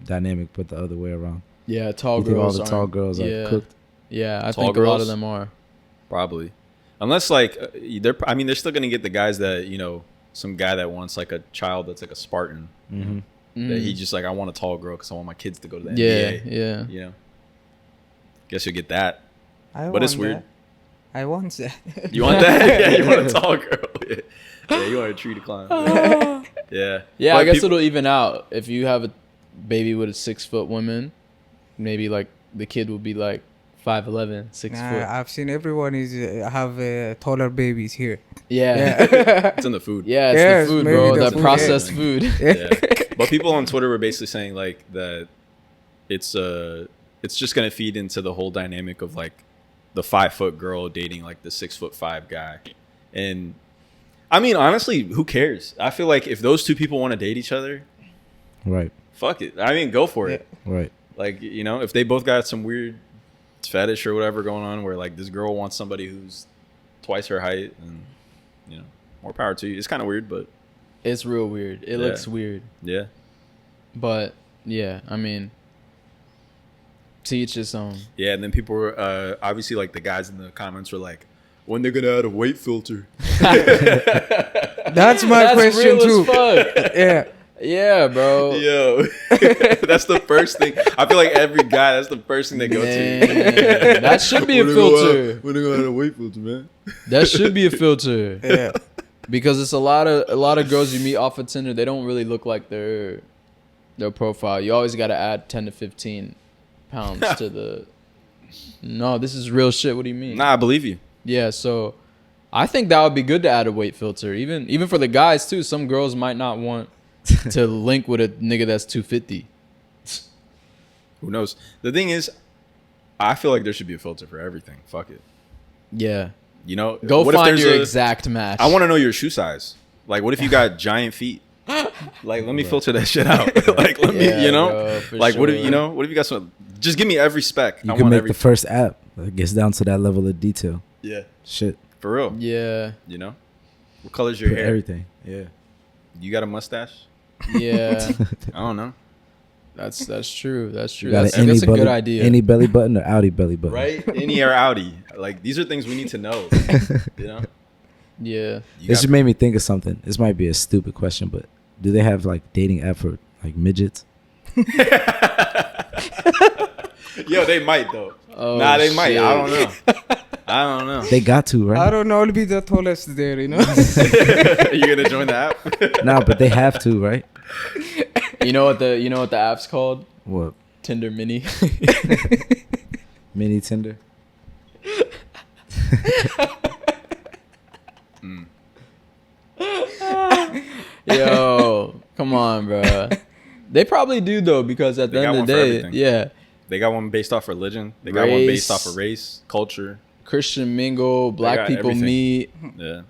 dynamic but the other way around? Yeah, tall You think all girls. the tall girls are cooked? Yeah, I Tall think a lot of girls? them are. Probably, unless like they're still gonna get the guys that some guy that wants like a child that's like a Spartan Mm-hmm. that he just like I want a tall girl because I want my kids to go to the Yeah, NBA. yeah. Guess you'll get that. I But it's want weird. that. I want that. You want that? Yeah, you want a tall girl. Yeah, you want a tree to climb. Yeah. Yeah, But I guess people- it'll even out if you have a baby with a 6 foot woman. Maybe like the kid will be like 5'11", 6 foot. I've seen everyone have taller babies here. Yeah, it's in the food. yeah, it's Yes, the food, maybe bro. the That food, processed yeah. food. Yeah. But people on Twitter were basically saying like that it's just gonna feed into the whole dynamic of like the 5 foot girl dating like the 6'5" guy. And I mean honestly, who cares? I feel like if those two people want to date each other, Right. fuck it. I mean go for it. Right. Like, if they both got some weird fetish or whatever going on where like this girl wants somebody who's twice her height and more power to you. It's kind of weird, but It's real weird. It looks weird, yeah. but yeah, I mean, to each his own. Yeah, and then people were obviously like the guys in the comments were like, when they're gonna add a weight filter? That's my question real too. as fuck. Yeah. Yeah, bro. Yo, that's the first thing. I feel like every guy, that's the first thing they go to. Man, that should be a filter. When they gonna add a weight filter, man? That should be a filter. Yeah. Because it's a lot of girls you meet off of Tinder, they don't really look like their profile. You always got to add 10 to 15 pounds to the. No, this is real shit. What do you mean? Nah, I believe you. Yeah, so I think that would be good to add a weight filter, even for the guys too. Some girls might not want to link with a nigga that's 250. Who knows? The thing is, I feel like there should be a filter for everything. Fuck it. Yeah, Go go find your exact match. I want to know your shoe size. Like, what if you got giant feet? Like, let me filter that shit out. Like, let Yeah, me, bro, for like, what if sure. what if you got some? Just give me every spec. You I can want make every. the first app that gets down to that level of detail. Yeah, Shit. for real. Yeah, What color's your For hair? everything. Yeah. You got a mustache? yeah. I don't know. That's true. That's true. You got That's an a belly, good idea. Any belly button or outie belly button? Right? Innie or outie? Like, these are things we need to know. Yeah. You This got- just made me think of something. This might be a stupid question, but do they have like dating app for like midgets? Yo, they might though. Oh, Nah, they might. shit. I don't know. I don't know. They got to, I right? don't know. I'll be the tallest there, You gonna join the app? Nah, but they have to, right? You know what the app's called? What? Tinder Mini. Mini Tinder? Yo, come on, bro. They probably do though, because at the They got end of the one for day, everything. yeah, They got one based off religion. They got one based Race. off of race, culture. Christian mingle, black got people everything. meet. Yeah.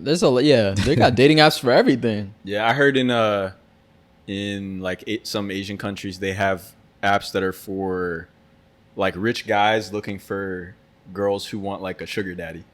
They got dating apps for everything. Yeah, I heard in like some Asian countries they have apps that are for like rich guys looking for girls who want like a sugar daddy.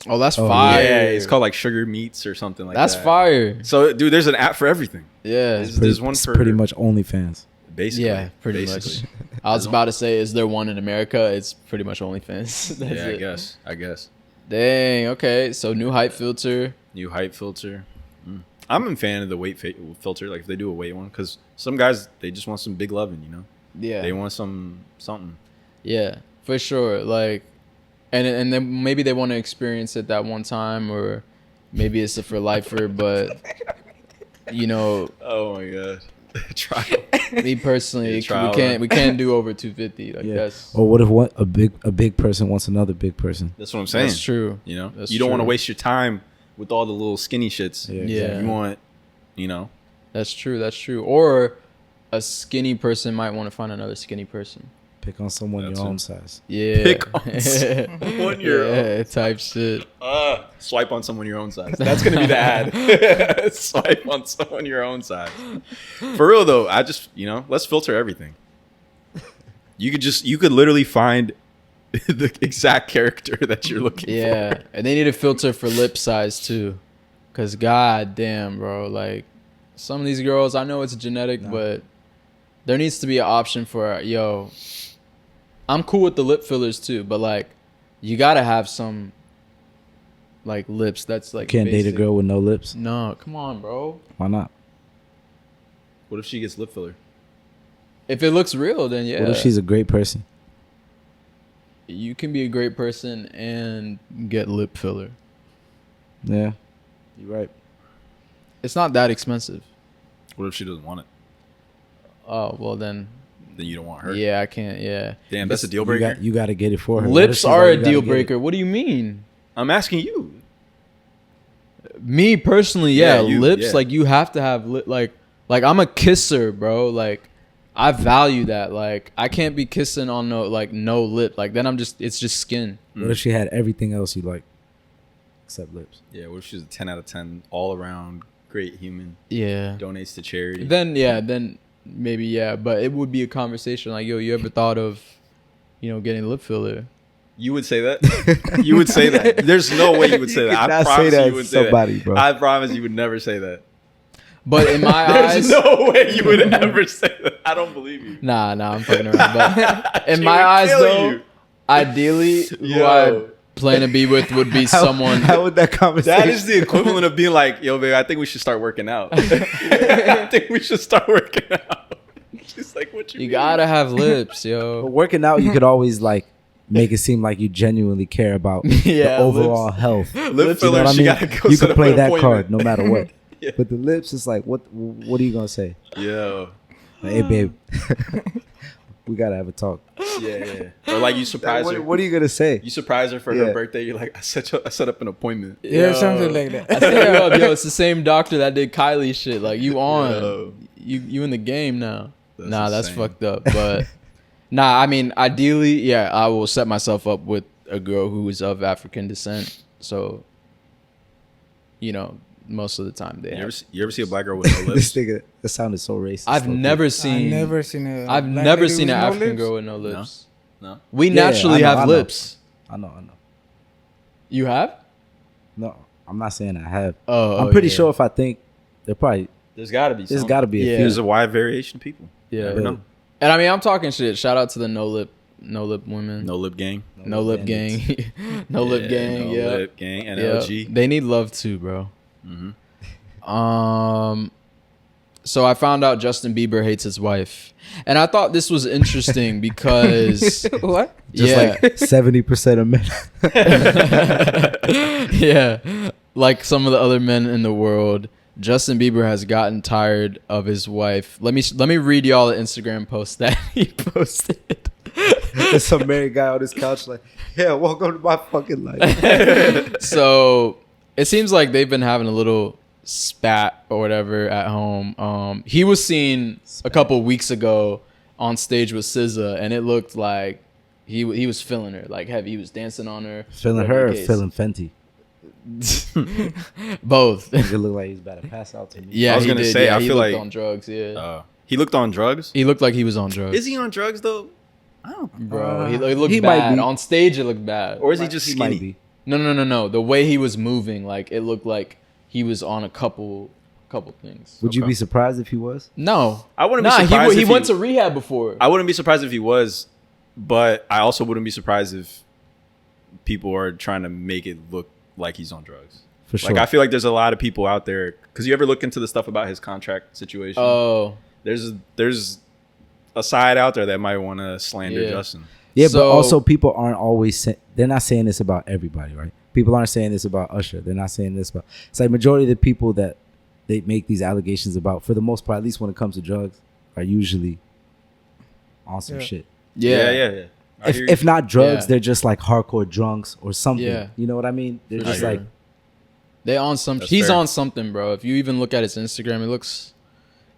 Oh, that's fire. Yeah, it's called like Sugar Meats or something like that. That's fire. So, dude, there's an app for everything. Yeah. There's one for pretty much OnlyFans. Basically. Yeah, pretty much. I was about to say, is there one in America? It's pretty much OnlyFans. That's yeah, it. I guess. Dang, okay. So new height filter. I'm a fan of the weight filter. Like if they do a weight one, because some guys, they just want some big loving, you know? Yeah. They want something. Yeah, for sure. Like, and then maybe they want to experience it that one time, or maybe it's a for lifer, but you know. Oh my god. Trial. Me personally, we can't do over 250. Like that's. Or what if a big person wants another big person? That's what I'm saying. That's true. You know, That's you don't true. want to waste your time with all the little skinny shits. Yeah. You want, you know. That's true. Or a skinny person might want to find another skinny person. Pick on someone your own size. Yeah. Pick on someone your own type shit. Swipe on someone your own size. That's gonna be the ad. Swipe on someone your own size. For real though, I just let's filter everything. You could literally find the exact character that you're looking for. Yeah, and they need a filter for lip size too, cause god damn, bro, like some of these girls, I know it's genetic, but there needs to be an option for I'm cool with the lip fillers too, but like you gotta have some like lips that's like Can't basic. date a girl with no lips? No, come on, bro. Why not? What if she gets lip filler? If it looks real, then yeah. What if she's a great person? You can be a great person and get lip filler. Yeah, you're right. It's not that expensive. What if she doesn't want it? Oh, well then You don't want her. yeah, I can't. Yeah. Damn, that's a deal breaker. You got to get it for her. Lips are a deal breaker. What do you mean? I'm asking you. Me personally, yeah, lips. Yeah. Like you have to have like I'm a kisser, bro. Like I value that. Like I can't be kissing on no lip. Like then it's just skin. What if she had everything else you like except lips? Yeah, what if she's a 10 out of 10 all around great human? Yeah. Donates to charity. Then maybe yeah, but it would be a conversation like, yo, you ever thought of, getting lip filler? You would say that? You would say that? There's no way you would say that. I promise you would say that. Bro. I promise you would never say that. But in my eyes, there's no way you would ever say that. I don't believe you. Nah, I'm fucking around. But in my eyes, though, ideally, who I plan to be with would be someone. How would that conversation? That is the equivalent of being like, yo, babe, I think we should start working out. I think we should start working out. She's like, what you mean? Gotta have lips, yo. But working out, you could always like make it seem like you genuinely care about the overall health. Lip filler, what I mean? You set can up play an that appointment. card no matter what. Yeah. But the lips, it's like, what are you gonna say? Yo. Like, hey, babe, we gotta have a talk. Yeah. Or like you surprise her. What are you gonna say? You surprise her for her birthday. You're like, I set up an appointment. Yeah, something like that. I said, yo, it's the same doctor that did Kylie shit. Like you on, you in the game now. That's fucked up. But I mean, ideally, yeah, I will set myself up with a girl who is of African descent. So, most of the time they. You ever see a black girl with no lips? This nigga, that sounded so racist. I've never seen I've never seen an African lips. girl with no lips. No. We Yeah, naturally I know. have lips. I know. You have? No, I'm not saying I have. Oh, I'm pretty yeah. sure if I think, there's There's got to be. a few. Yeah. There's a wide variation of people. Yeah. Never know. And I mean, I'm talking shit. Shout out to the no lip women. No lip gang. No lip gang. No lip gang. No Yeah. lip gang. NLG. Yeah. They need love too, bro. Mm-hmm. So I found out Justin Bieber hates his wife, and I thought this was interesting because What? Just yeah, like 70% of men. yeah, like some of the other men in the world, Justin Bieber has gotten tired of his wife. Let me read y'all the Instagram post that he posted. There's some married guy on his couch like, yeah, welcome to my fucking life. So it seems like they've been having a little spat or whatever at home. He was seen a couple weeks ago on stage with SZA, and it looked like he was feeling her like heavy. He was dancing on her. Feeling whatever her or the case. feeling Fenty? Both. It looked like he's about to pass out to me. Yeah, I was gonna say, I he feel looked like- on drugs. Yeah, He looked on drugs. he looked like he was on drugs. Is he on drugs though? I don't. Bro, he looked he might bad be. on stage. It looked bad. Or is he just He skinny? might be. No. The way he was moving, like it looked like he was on a couple things. Would you Okay. be surprised if he was? No, I wouldn't be nah. surprised He if went he- to rehab before. I wouldn't be surprised if he was, but I also wouldn't be surprised if people are trying to make it look like he's on drugs. For sure. Like I feel like there's a lot of people out there. Because you ever look into the stuff about his contract situation? Oh, There's a side out there that might want to slander Yeah. Justin. Yeah, but So- also people aren't always they're not saying this about everybody, right? People aren't saying this about Usher. They're not saying this about. It's like majority of the people that they make these allegations about, for the most part, at least when it comes to drugs, are usually on some Yeah. shit. Yeah. I hear you. If not drugs, Yeah. they're just like hardcore drunks or something. Yeah. You know what I mean? They're For just sure. like, they on some. That's He's fair. on something, bro. If you even look at his Instagram,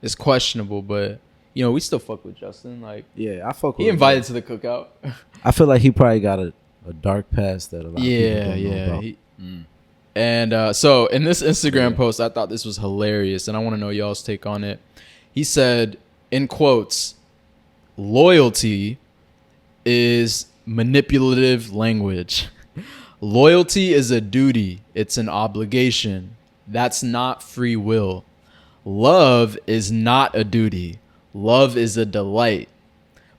it's questionable. But you know, we still fuck with Justin. Like yeah, I fuck with he him. invited to the cookout. I feel like he probably got a dark past that a lot of people Yeah, don't know yeah. about. And so in this Instagram post, I thought this was hilarious, and I want to know y'all's take on it. He said, in quotes, "Loyalty is manipulative language. Loyalty is a duty. It's an obligation. That's not free will. Love is not a duty. Love is a delight.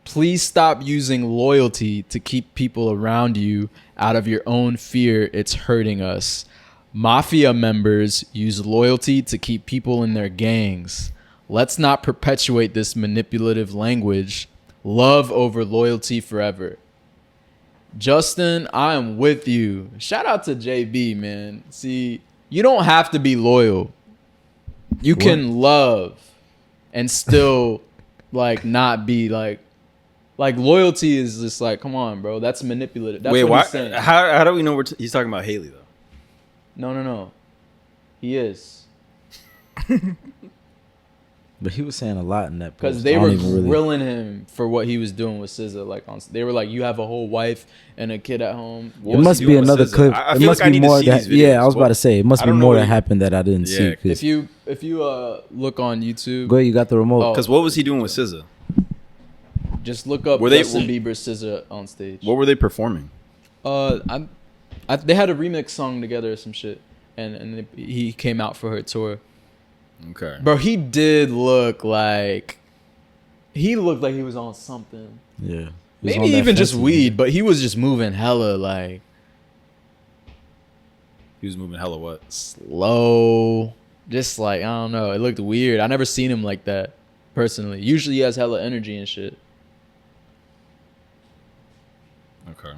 Please stop using loyalty to keep people around you out of your own fear. It's hurting us. Mafia members use loyalty to keep people in their gangs. Let's not perpetuate this manipulative language. Love over loyalty forever." Justin, I am with you. Shout out to JB, man. See, you don't have to be loyal. You can love and still like not be like loyalty is just like, come on, bro. That's manipulative. That's Wait, what why? he's saying. How do we know he's talking about Haley though? No. He is. But he was saying a lot in that Because post. they I were don't even really- grilling him for what he was doing with SZA. Like they were like, you have a whole wife and a kid at home. What It was must he be doing with another SZA? clip. I It feel must like I be need to more see that. these Yeah, I was videos. about to say it must I be don't know more what that he- happened that I didn't see. Yeah, 'Cause- If you look on YouTube, go ahead, you got the remote. Oh. Because what was he doing with SZA? just look up Were they- Justin Bieber SZA on stage. What were they performing? They had a remix song together or some shit, and he came out for her tour. Okay. Bro, he did look like he was on something. Yeah, He was Maybe on that even just fancy weed, but he was just moving hella like He was moving hella what? slow. Just like, I don't know. It looked weird. I never seen him like that personally. Usually he has hella energy and shit. Okay.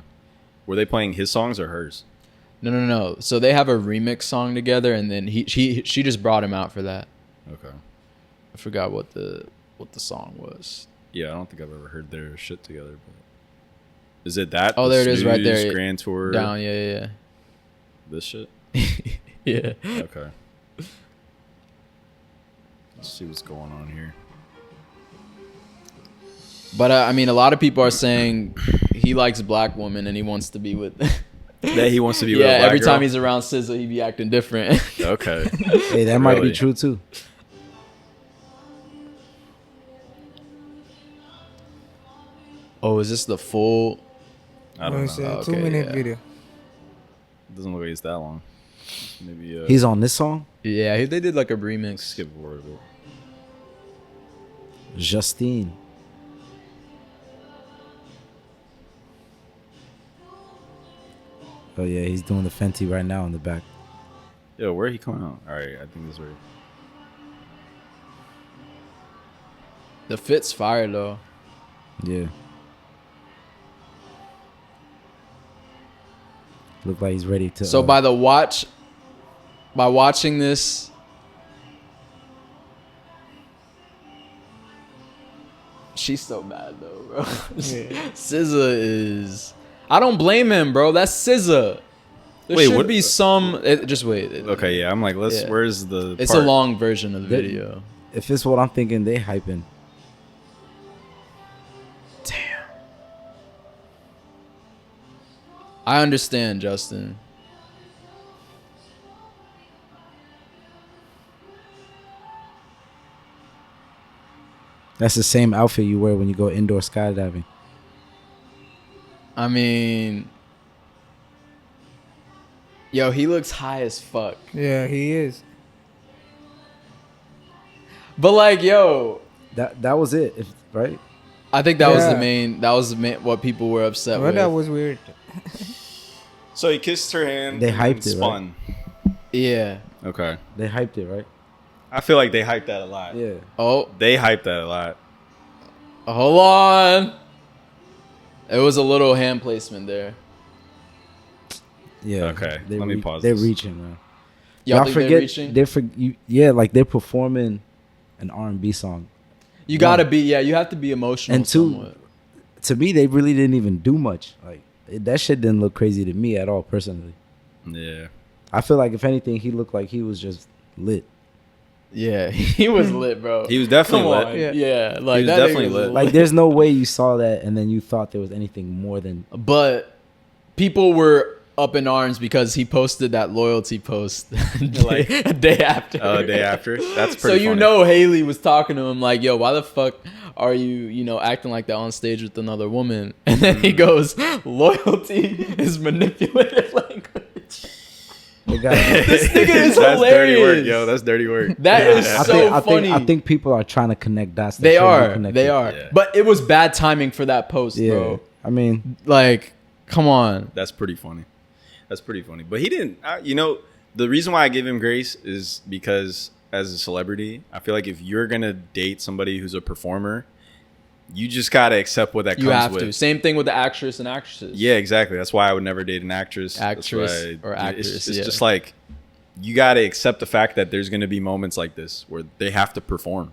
Were they playing his songs or hers? No. So they have a remix song together, and then she just brought him out for that. Okay. I forgot what the song was. Yeah, I don't think I've ever heard their shit together. But is it that? Oh, The there it is right Snooze, there. Grand Tour. Down, yeah. This shit. Yeah. Okay. Let's see what's going on here. But I mean, a lot of people are saying he likes black women and he wants to be with. That he wants to be with a Yeah, black every girl? time he's around SZA, he be acting different. Okay. Hey, that might be Really? true too. Oh, is this the full? I don't It's know. a Okay, 2-minute yeah. video. It doesn't look like it's that long. Maybe He's on this song, Yeah, they did like a remix. skip forward a bit. Justine. Oh yeah, he's doing the Fenty right now in the back. Yo, where he coming out? All right, I think this is where. The fit's fire though. Yeah. Look like he's ready to. So by watching this, she's so bad though, bro. Yeah. SZA is. I don't blame him, bro. That's SZA. There Wait, should what- be some. Just wait. Okay, yeah, I'm like, let's. Yeah. Where's the? It's part? a long version of the They- video. if it's what I'm thinking, they hyping. I understand, Justin. That's the same outfit you wear when you go indoor skydiving. I mean, yo, he looks high as fuck. Yeah, he is. But like, yo, That was it, right? I think that was the Yeah. main. That was the main, what people were upset Well, with. that was weird. So he kissed her hand. They and hyped then it, spun. Yeah. Okay. They hyped it, right? I feel like they hyped that a lot. Yeah. Oh, They hyped that a lot. hold on. It was a little hand placement there. Yeah. Okay, let me pause They're this. reaching, man. Y'all think they're reaching? Like they're performing an R&B song. You gotta be. Yeah, you have to be emotional. And two, somewhat. to me, they really didn't even do much. Like that shit didn't look crazy to me at all, personally. Yeah. I feel like if anything, he looked like he was just lit. Yeah, he was lit, bro. He was definitely Come lit. on. Yeah. Yeah, like was that definitely nigga was lit. Like there's no way you saw that and then you thought there was anything more than. But people were up in arms because he posted that loyalty post a day after. Day after. That's So pretty you funny. know Haley was talking to him like, "Yo, why the fuck are you acting like that on stage with another woman?" And then he goes, "Loyalty is manipulative language." They got, This nigga is That's dirty work, hilarious. yo. That's dirty work. That is I so think, I funny. think I think people are trying to connect dots. that They shouldn't be are. connected. They are. Yeah. But it was bad timing for that post, Yeah. bro. I mean, Like, come on. That's pretty funny. That's pretty funny. But he didn't. The reason why I give him grace is because as a celebrity, I feel like if you're gonna date somebody who's a performer, you just gotta accept what that You comes have with. to. Same thing with the actress and actresses. Yeah, exactly. That's why I would never date an actress. That's Actress why or actress, It's yeah. just like you gotta accept the fact that there's gonna be moments like this where they have to perform.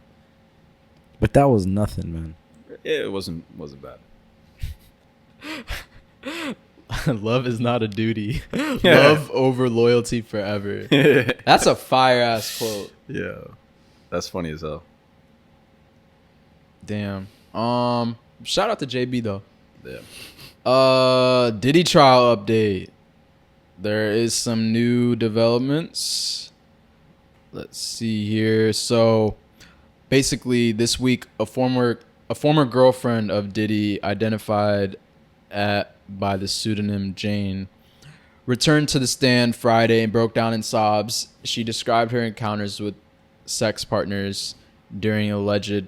but that was nothing, man. It wasn't bad. Love is not a duty. Love over loyalty forever. That's a fire ass quote. Yeah, that's funny as hell. Damn. Shout out to JB though. Yeah. Diddy trial update. There is some new developments. Let's see here. So basically this week a former girlfriend of Diddy, identified by the pseudonym Jane, returned to the stand Friday and broke down in sobs. She described her encounters with sex partners during alleged,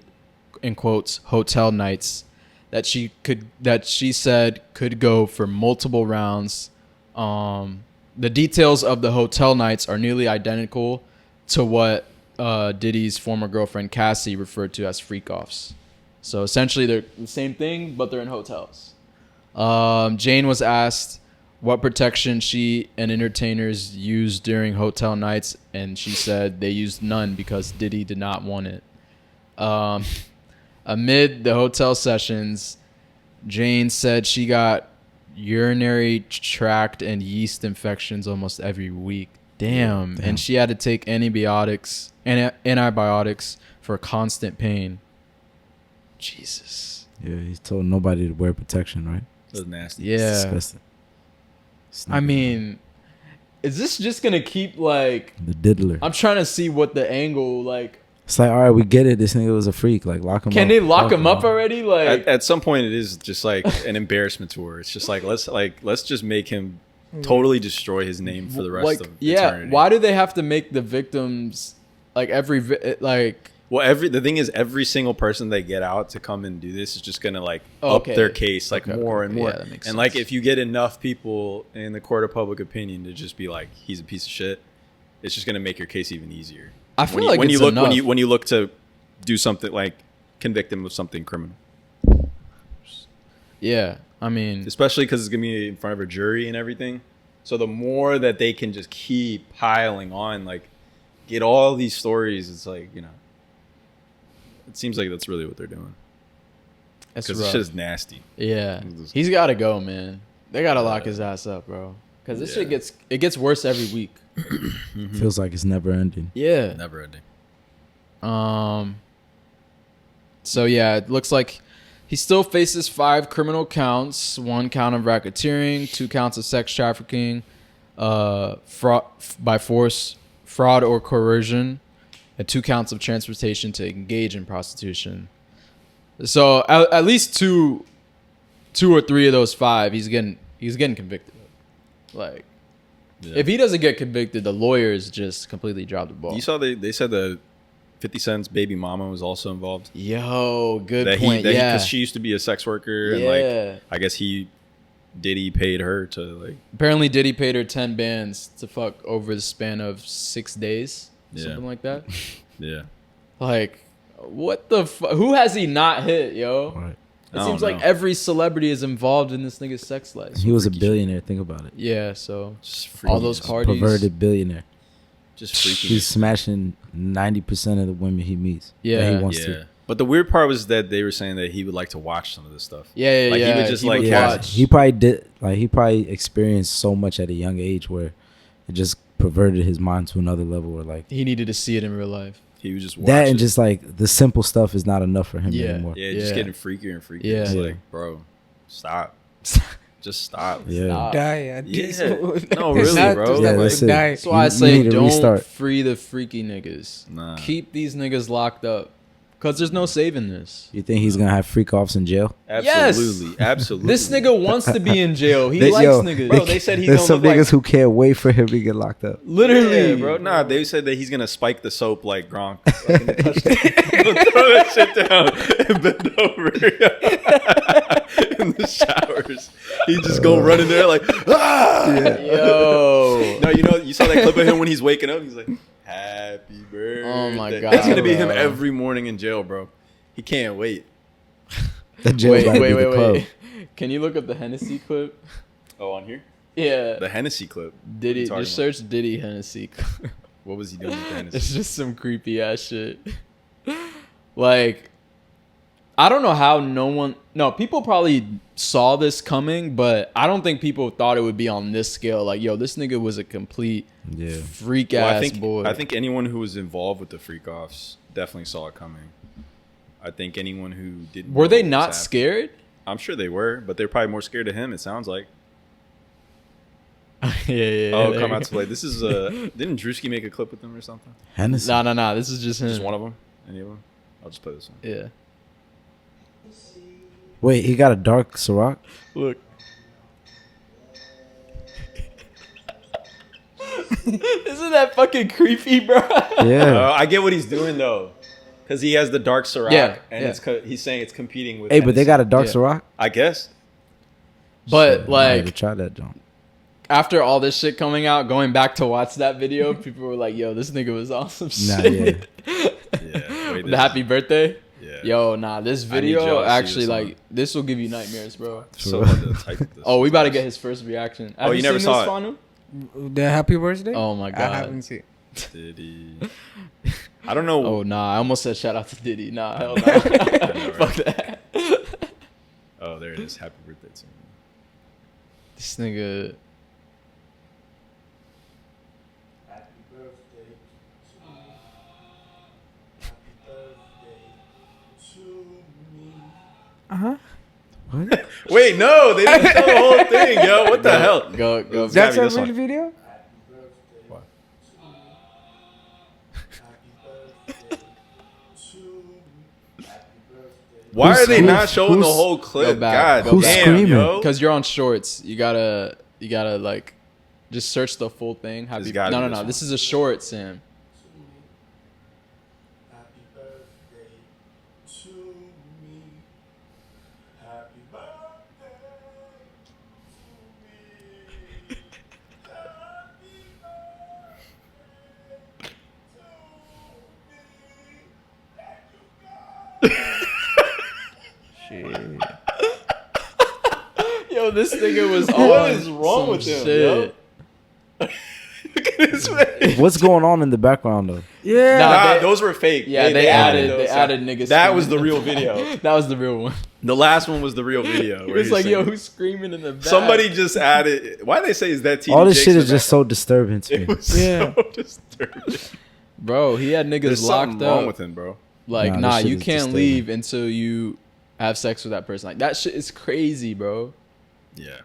in quotes, hotel nights that she said could go for multiple rounds. The details of the hotel nights are nearly identical to what Diddy's former girlfriend Cassie referred to as freak-offs. So essentially they're the same thing, but they're in hotels. Jane was asked what protection she and entertainers used during hotel nights, and she said they used none because Diddy did not want it. Amid the hotel sessions, Jane said she got urinary tract and yeast infections almost every week. Damn. And she had to take antibiotics for constant pain. Jesus. Yeah, he told nobody to wear protection, right? That was nasty. It's Yeah. disgusting. I mean, is this just gonna keep like? The diddler. I'm trying to see what the angle like. It's like, all right, we get it. This nigga was a freak. Like, lock him up. Can they lock Fuck him up already? Like, At some point, it is just like an embarrassment to her. It's just like let's just make him totally destroy his name for the rest like of yeah. eternity. Why do they have to make the victims like like? Well, the thing is, every single person they get out to come and do this is just gonna like Okay. up their case like Okay, more okay. and more. Yeah, that makes and like sense. if you get enough people in the court of public opinion to just be like, he's a piece of shit, it's just gonna make your case even easier. I feel when you, like when it's you look enough. when you look to do something like convict him of something criminal, Yeah, I mean, especially because it's gonna be in front of a jury and everything. So the more that they can just keep piling on, like get all these stories, it's like, you know, it seems like that's really what they're doing. it's Because this rough. shit is nasty. Yeah, It's- he's got to go, man. They got to lock his ass up, bro. Because this shit gets worse every week. Feels like it's never ending. Yeah. Never ending. So yeah, it looks like he still faces 5 criminal counts: 1 count of racketeering, 2 counts of sex trafficking, fraud by force, fraud or coercion, and 2 counts of transportation to engage in prostitution. So at least two or three of those 5, he's getting convicted. Like, if he doesn't get convicted, the lawyers just completely drop the ball. You saw they said that 50 Cent's baby mama was also involved. Yo, good point. Because she used to be a sex worker, and like I guess Diddy paid her to like. Apparently, Diddy paid her 10 bands to fuck over the span of 6 days, something like that. Yeah. Like, what the fuck? Who has he not hit, yo? Right. It seems like every celebrity is involved in this nigga's sex life. He was a billionaire. Think about it. Yeah, so Just all those parties. Perverted billionaire. Just freaking. He's smashing 90% of the women he meets. Yeah. That he wants to. But the weird part was that they were saying that he would like to watch some of this stuff. Yeah, like, yeah. He would just like watch. He probably did. Like he probably experienced so much at a young age where it just perverted his mind to another level. Where like he needed to see it in real life. He was just that, and just like the simple stuff is not enough for him anymore. Yeah, just getting freakier and freakier. Yeah. It's like, bro, stop. Just stop. Yeah. Stop. Die at this. No, really, bro. Yeah, Like, that's it. die. That's why I You say need to don't restart. free the freaky niggas. Nah. Keep these niggas locked up. Because there's no saving this. You think he's gonna have freak offs in jail? Absolutely. Absolutely. This nigga wants to be in jail. He They- likes yo, niggas. Bro, they said he's There's gonna some look niggas like, who can't wait for him to get locked up. Literally. Yeah, bro. Nah, they said that he's gonna spike the soap like Gronk. Like in the touchdown. He'll throw that shit down and bend over in the showers. He just go run in there like, ah! Yo. No, you saw that clip of him when he's waking up. He's like, happy birthday. Oh my God, That's gonna be him bro. every morning in jail, bro. He can't wait. The jail Wait. gotta be the club. Can you look up the Hennessy clip? Oh, on here? Yeah. The Hennessy clip. Diddy. What are you Just talking search Diddy Hennessy. What was he doing with the Hennessy? It's just some creepy ass shit. Like, I don't know how no, people probably saw this coming, but I don't think people thought it would be on this scale. Like, yo, this nigga was a complete freak ass boy. I think anyone who was involved with the freak offs definitely saw it coming. I think anyone who didn't. Were they know what was not happening- scared? I'm sure they were, but they're probably more scared of him. It sounds like. Yeah. Oh, come out to play. This is didn't Drewski make a clip with them or something? Hennessy. Nah. This is just him. Just one of them. Any of them? I'll just play this one. Yeah. Wait, he got a dark Ciroc? Look. Isn't that fucking creepy, bro? Yeah. I get what he's doing though, because he has the dark Ciroc, Yeah, and yeah. he's saying it's competing with. Hey, but they Hennessy. got a dark Yeah. Ciroc? I guess. But Shit, I had to like, try that joint. after all this shit coming out, going back to watch that video, people were like, "Yo, this nigga was awesome." Nah, Shit. Yeah. Wait, The happy birthday. Yeah. Yo, nah, this I need video y'all to see actually this one. like this will give you nightmares, bro. So hard to type this. Oh, we about to get his first reaction. Have you never seen saw this, it? Fanu? The happy birthday? Oh my god. I haven't seen. Diddy. I don't know. Oh nah, I almost said shout out to Diddy. Nah, hell no. know, right? Fuck that. Oh, there it is. Happy birthday to me. This nigga. What? Wait, no, they didn't tell the whole thing, yo. What the hell? Go. It's That's gotta a be this real one. video? Why are they Who's- not showing the who's- whole clip? Go back, God go back. damn, Who's screaming? yo. Because you're on shorts, you gotta like, just search the full thing. Happy. It's gotta be No. this one. This is a short, Sam. Yo, this nigga was on. What is wrong some with him, shit. yo? Look at his face. What's going on in the background though? Yeah. Nah, Nah, they- those were fake. Yeah, they added those. niggas. That was the screaming. real video. That was the real one. The last one was the real video. It where was he's like, yo, singing. who's screaming in the back? Somebody just added. Why they say is that TD All this Jakes shit in is the just so disturbing to It me. was Yeah. so disturbing. Bro, he had niggas There's locked something up. wrong with him, bro. Like, Nah, this nah, shit you is can't disturbing. leave until you have sex with that person. Like, that shit is crazy, bro. Yeah,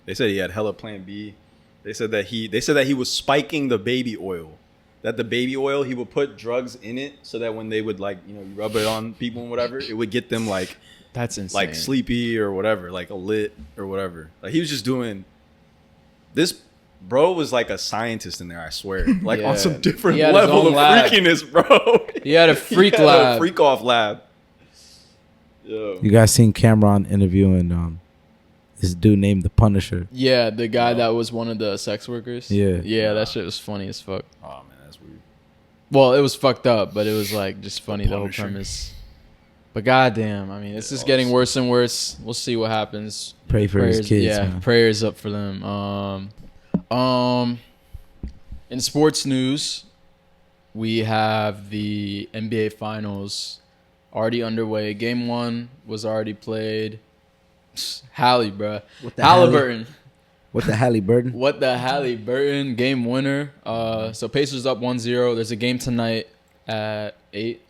they said he had hella Plan B. They said that he was spiking the baby oil that the baby oil, he would put drugs in it so that when they would like, you rub it on people and whatever, it would get them like That's insane. like sleepy or whatever, like a lit or whatever. Like he was just doing this. Bro was like a scientist in there, I swear. Like on some different level of freakiness, bro. He had a freak lab. A freak off lab. Yo. You guys seen Cameron interviewing this dude named the Punisher? Yeah, the guy that was one of the sex workers. Yeah. That shit was funny as fuck. Oh man, that's weird. Well, it was fucked up, but it was like just funny, the whole Punisher. premise. But goddamn, I mean, it's just getting worse and worse. We'll see what happens. Pray for his kids. Yeah, Man. prayers up for them. In sports news, we have the NBA Finals already underway. Game 1 was already played. Halle, bruh. Halliburton. What the Halliburton? What the Halliburton game winner. So Pacers up 1-0. There's a game tonight at 8.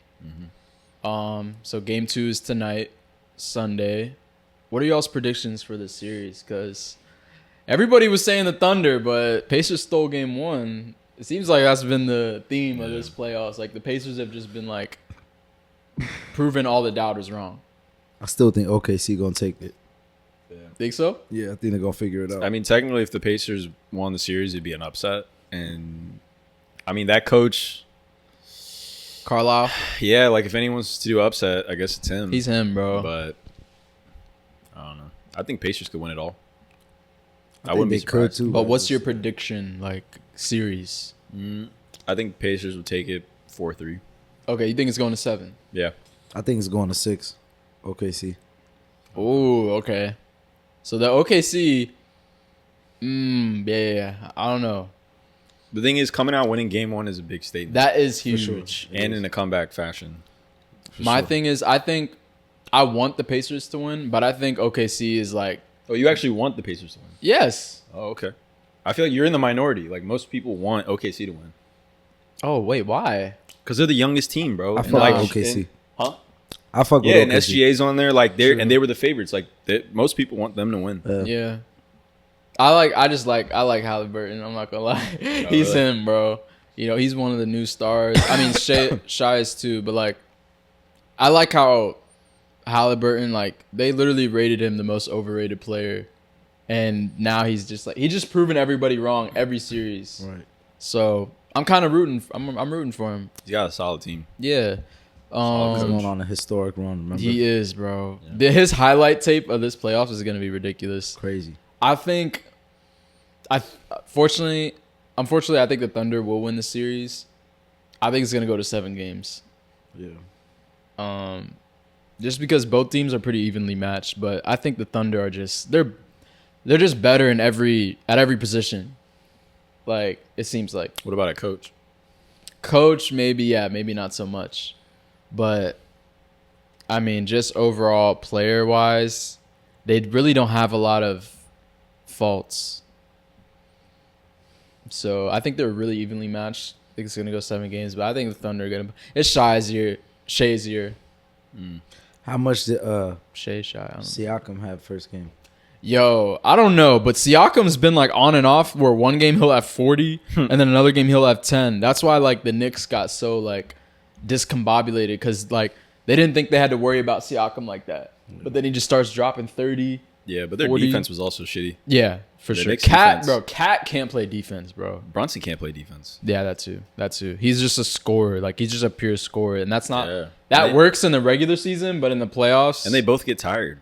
So game 2 is tonight, Sunday. What are y'all's predictions for this series? Because everybody was saying the Thunder, but Pacers stole game 1. It seems like that's been the theme of this playoffs. Like the Pacers have just been like proving all the doubters wrong. I still think OKC gonna take it. Think so? Yeah, I think they're gonna figure it out. I mean, technically, if the Pacers won the series, it'd be an upset. And I mean, that coach, Carlisle. yeah, like if anyone's to do upset, I guess it's him. He's him, bro. But I don't know. I think Pacers could win it all. I think wouldn't be they could surprised. too. But what's your prediction, like, series? I think Pacers would take it 4-3. Okay, you think it's going to 7? Yeah. I think it's going to 6. OKC. Oh, okay. So the OKC, yeah, I don't know. The thing is, coming out winning game 1 is a big statement. That is huge. sure. And in a comeback fashion. My thing is, I think I want the Pacers to win, but I think OKC is like, Oh, you actually want the Pacers to win? yes. Oh, okay. I feel like you're in the minority. Like, most people want OKC to win. Oh, wait, why? Because they're the youngest team, bro. I And, fuck like, with OKC. and- huh? I fuck Yeah, with and OKC. SGA's on there. Like, and they were the favorites. Like, most people want them to win. Yeah. I like Halliburton. I'm not gonna lie. He's really? him, bro. You know, he's one of the new stars. I mean, Shy is too, but like, I like how Halliburton, like, they literally rated him the most overrated player, and now he's just proven everybody wrong every series. Right. So I'm kind of rooting. I'm rooting for him. He's got a solid team. Yeah. He's going on a historic run. Remember? He is, bro. His highlight tape of this playoffs is gonna be ridiculous. Crazy. I think, unfortunately, I think the Thunder will win the series. I think it's gonna go to 7 games. Yeah. Just because both teams are pretty evenly matched, but I think the Thunder are they're just better at every position. Like it seems like. What about a coach? Coach, maybe not so much, but I mean, just overall player wise, they really don't have a lot of faults. So I think they're really evenly matched. I think it's gonna go 7 games, but I think the Thunder are gonna. It's Shai's year. How much did Shy. I don't know. Siakam have first game? Yo, I don't know, but Siakam's been like on and off. Where one game he'll have 40, and then another game he'll have 10. That's why like the Knicks got so like discombobulated because like they didn't think they had to worry about Siakam like that. But then he just starts dropping 30. Yeah, but their 40. defense was also shitty. Yeah, for The sure. Knicks Cat, defense. bro, Cat can't play defense, bro. Brunson can't play defense. Yeah, that too. He's just a scorer. Like he's just a pure scorer, and that's not Yeah. that And they- works in the regular season, but in the playoffs, And they both get tired.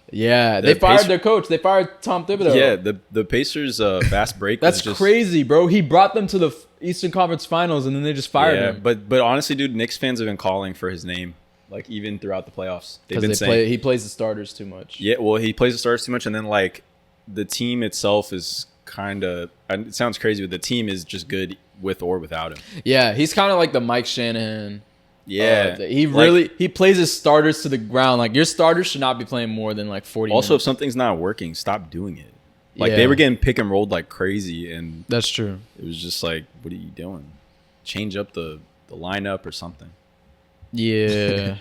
yeah, they the fired Pacer- their coach. They fired Tom Thibodeau. Yeah, the Pacers fast break. That's was just, crazy, bro. He brought them to the Eastern Conference Finals, and then they just fired Yeah, him but honestly, dude, Knicks fans have been calling for his name, like even throughout the playoffs. They've been because saying, he plays the starters too much. yeah, well, he plays the stars too much, and then like the team itself is kind of. It sounds crazy, but the team is just good with or without him. Yeah, he's kind of like the Mike Shanahan. Yeah, He like- really he plays his starters to the ground. Like your starters should not be playing more than like 40. Also, if minutes. something's not working, stop doing it. Like Yeah. they were getting pick and rolled like crazy, and That's true. it was just like, what are you doing? Change up the lineup or something. Yeah.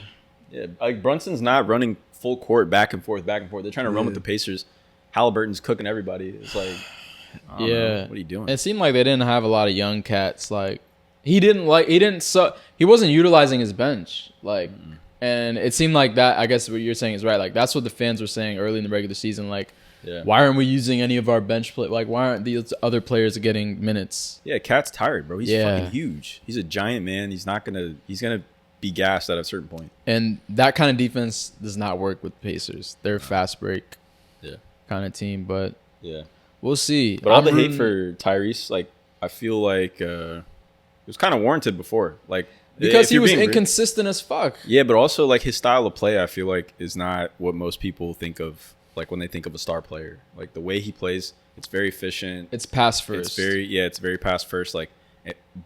Yeah, like Brunson's not running full court back and forth, back and forth. They're trying to run with the Pacers. Halliburton's cooking everybody. It's like, I don't know. What are you doing? It seemed like they didn't have a lot of young cats. Like he wasn't utilizing his bench. Like, and it seemed like that. I guess what you're saying is right. Like that's what the fans were saying early in the regular season. Like, why aren't we using any of our bench play? Like, why aren't these other players getting minutes? Yeah, Cat's tired, bro. He's fucking huge. He's a giant man. He's gonna be gassed at a certain point. And that kind of defense does not work with Pacers. They're a fast break kind of team, but we'll see. But all the hate for Tyrese, like I feel like it was kind of warranted before, like because he was inconsistent as fuck. Yeah, but also like his style of play, I feel like is not what most people think of. Like when they think of a star player, like the way he plays, it's very efficient. It's pass first. It's very pass first. Like,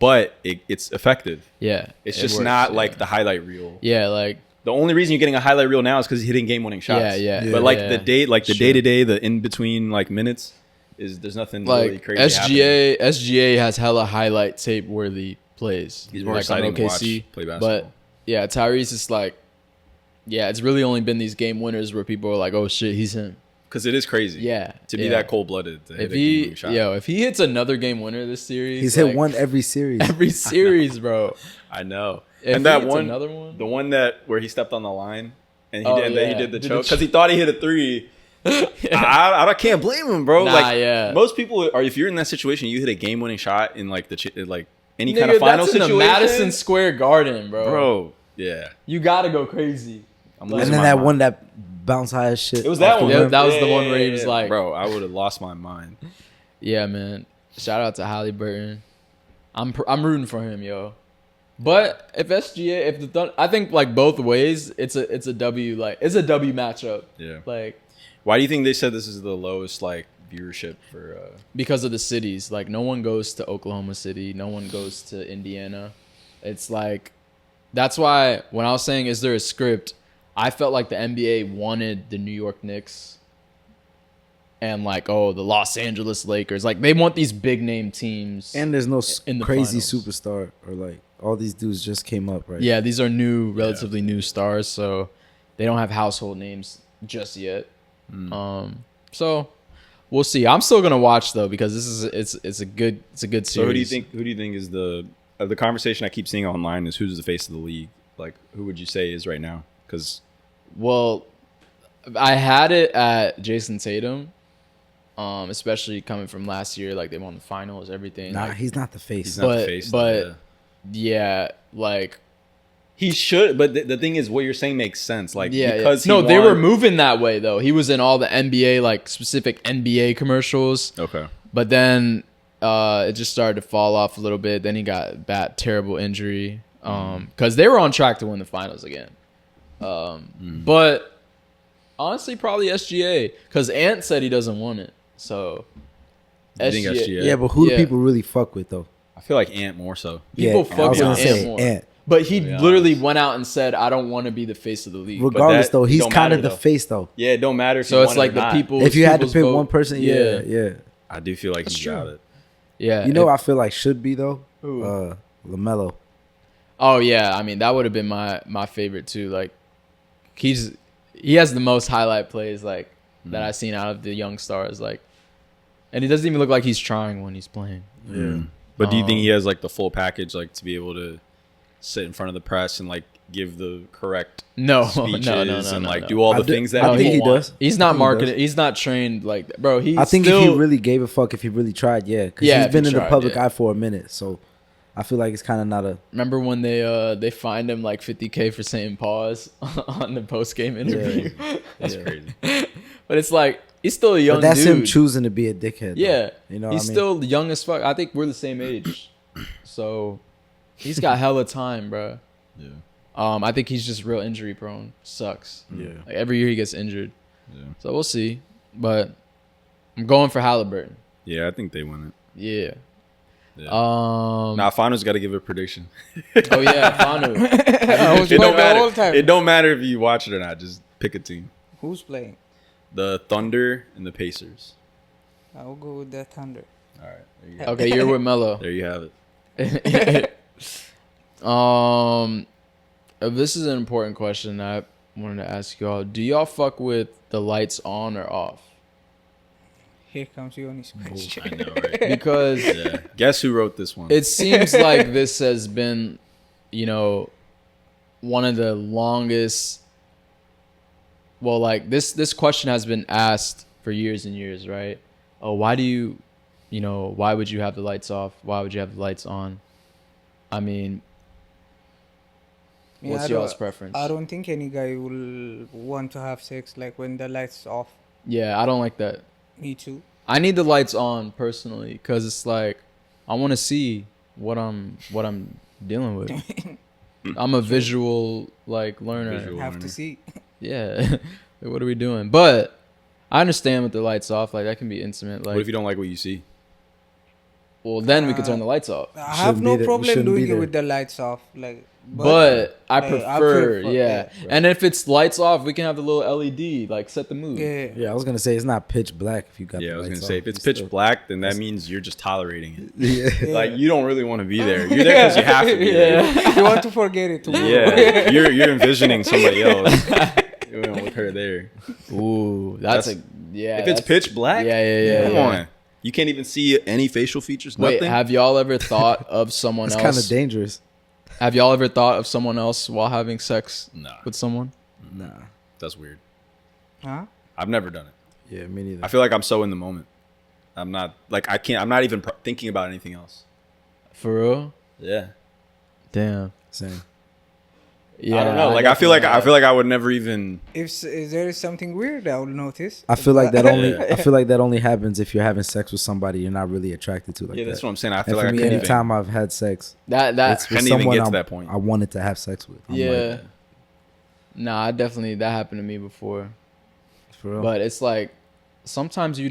but it's effective. Yeah, it's just not like the highlight reel. Yeah, like the only reason you're getting a highlight reel now is because he's hitting game-winning shots. Yeah. But like the day-to-day, the in between like minutes there's nothing like really crazy. SGA has hella highlight tape worthy plays. He's more exciting to watch play basketball. But yeah, Tyrese is like. Yeah, it's really only been these game winners where people are like, "Oh shit, he's him." Because it is crazy. Yeah, to be that cold-blooded. If he hits another game winner this series, he's hit one every series. Every series, bro. I know. If and that one, another one, the one where he stepped on the line and he did the choke because he thought he hit a three. I can't blame him, bro. Most people are. If you're in that situation, you hit a game-winning shot in like any kind of final situation. In the Madison Square Garden, bro. Bro, yeah, you gotta go crazy. And then that one that bounced high as shit. It was that one. Yeah, that was the one where he was like, bro, I would have lost my mind. Yeah, man. Shout out to Halliburton. I'm rooting for him, yo. But if SGA, I think like both ways, it's a W. Like it's a W matchup. Yeah. Like, why do you think they said this is the lowest like viewership for? Because of the cities. Like no one goes to Oklahoma City. No one goes to Indiana. It's like that's why when I was saying is there a script. I felt like the NBA wanted the New York Knicks and like, the Los Angeles Lakers. Like they want these big name teams. And there's no in the crazy finals. Superstar or like all these dudes just came up, right? Yeah, these are relatively new stars, so they don't have household names just yet. So we'll see. I'm still gonna watch though because it's a good series. So who do you think is the conversation I keep seeing online is who's the face of the league? Like who would you say is right now? Because well, I had it at Jason Tatum, especially coming from last year. Like they won the finals, everything. Nah, like, he's not the face. He's not the face. But yeah, like he should. But the thing is, what you're saying makes sense. Like because they were moving that way though. He was in all the NBA like specific NBA commercials. Okay. But then it just started to fall off a little bit. Then he got that terrible injury. Because they were on track to win the finals again. But honestly, probably SGA because Ant said he doesn't want it. So SGA. Yeah, but who do people really fuck with though? I feel like Ant more so. People fuck with Ant more. But he literally went out and said, "I don't want to be the face of the league." Regardless, though, he's kind of the face though. Yeah, it don't matter. So it's like the people. If you had to pick one person, yeah. I do feel like he's got it. Yeah, I feel like should be though. LaMelo. Oh yeah, I mean that would have been my favorite too. Like he has the most highlight plays like that I've seen out of the young stars. Like, and he doesn't even look like he's trying when he's playing. Yeah. But do you think he has like the full package, like to be able to sit in front of the press and like give the correct speeches and like do all the things that I think he does. He's not marketed. He's not trained like that, bro. I think if he really gave a fuck, if he really tried, because he's been in the public eye for a minute, so. I feel like it's kind of not a. Remember when they fined him like $50,000 for saying pause on the post game interview? Yeah. That's crazy. But it's like he's still a young. But that's dude. him choosing to be a dickhead. Yeah, though. You know, he's still young as fuck. I think we're the same age, so he's got hella time, bro. Yeah. I think he's just real injury prone. Sucks. Yeah. Like every year he gets injured. Yeah. So we'll see, but I'm going for Halliburton. Yeah, I think they win it. Yeah. Nah, Fanu's got to give a prediction. Oh yeah, Fanu. It don't matter if you watch it or not. Just pick a team. Who's playing? The Thunder and the Pacers. I'll go with the Thunder. All right. There you go. Okay, you're with Melo. There you have it. This is an important question I wanted to ask y'all. Do y'all fuck with the lights on or off? Here comes Yonas' question. I know, right? Because Yeah. Guess who wrote this one? it seems like this has been, you know, one of the longest. Well, like this question has been asked for years and years, right? Oh, why do you, why would you have the lights off? Why would you have the lights on? I mean, Yeah, what's y'all's preference? I don't think any guy will want to have sex like when the lights off. Yeah, I don't like that. Me too. I need the lights on personally because it's like I want to see what I'm dealing with. I'm a visual like learner. Visual. Have learner. to see. Yeah, like, what are we doing? But I understand with the lights off. Like that can be intimate. Like, What if you don't like what you see? well, then we could turn the lights off. I have Shouldn't no be there. You problem shouldn't be doing it there. with the lights off. Like, But I I prefer, prefer- yeah. yeah. And if it's lights off, we can have the little LED, like set the mood. yeah. Yeah, I was gonna say it's not pitch black if you got. Yeah, the I was gonna lights say off. if it's You pitch still- black, then that means you're just tolerating it. Yeah. Like you don't really want to be there. You're there because you have to be there. You want to forget it too. Yeah, you're envisioning somebody else. You don't want her there. Ooh, If it's pitch black, Yeah. come on. You can't even see any facial features. Wait, Nothing. have y'all ever thought of someone It's else? kind of dangerous. Have y'all ever thought of someone else while having sex Nah, with someone? Nah. that's weird. Huh? I've never done it. Yeah, me neither. I feel like I'm so in the moment. I'm not like I can't. I'm not even thinking about anything else. For real? Yeah. Damn. Same. Yeah. I don't know. Like I feel like I would never even. If there is something weird, I will notice. I feel like that Yeah. only. I feel like that only happens if you're having sex with somebody you're not really attracted to. Like Yeah, that. that's what I'm saying. I And feel for like I me, couldn't even. anytime I've had sex, that it's with Couldn't even someone get to that point. I wanted to have sex with. I'm yeah. like, Nah, that happened to me before. for real. But it's like sometimes you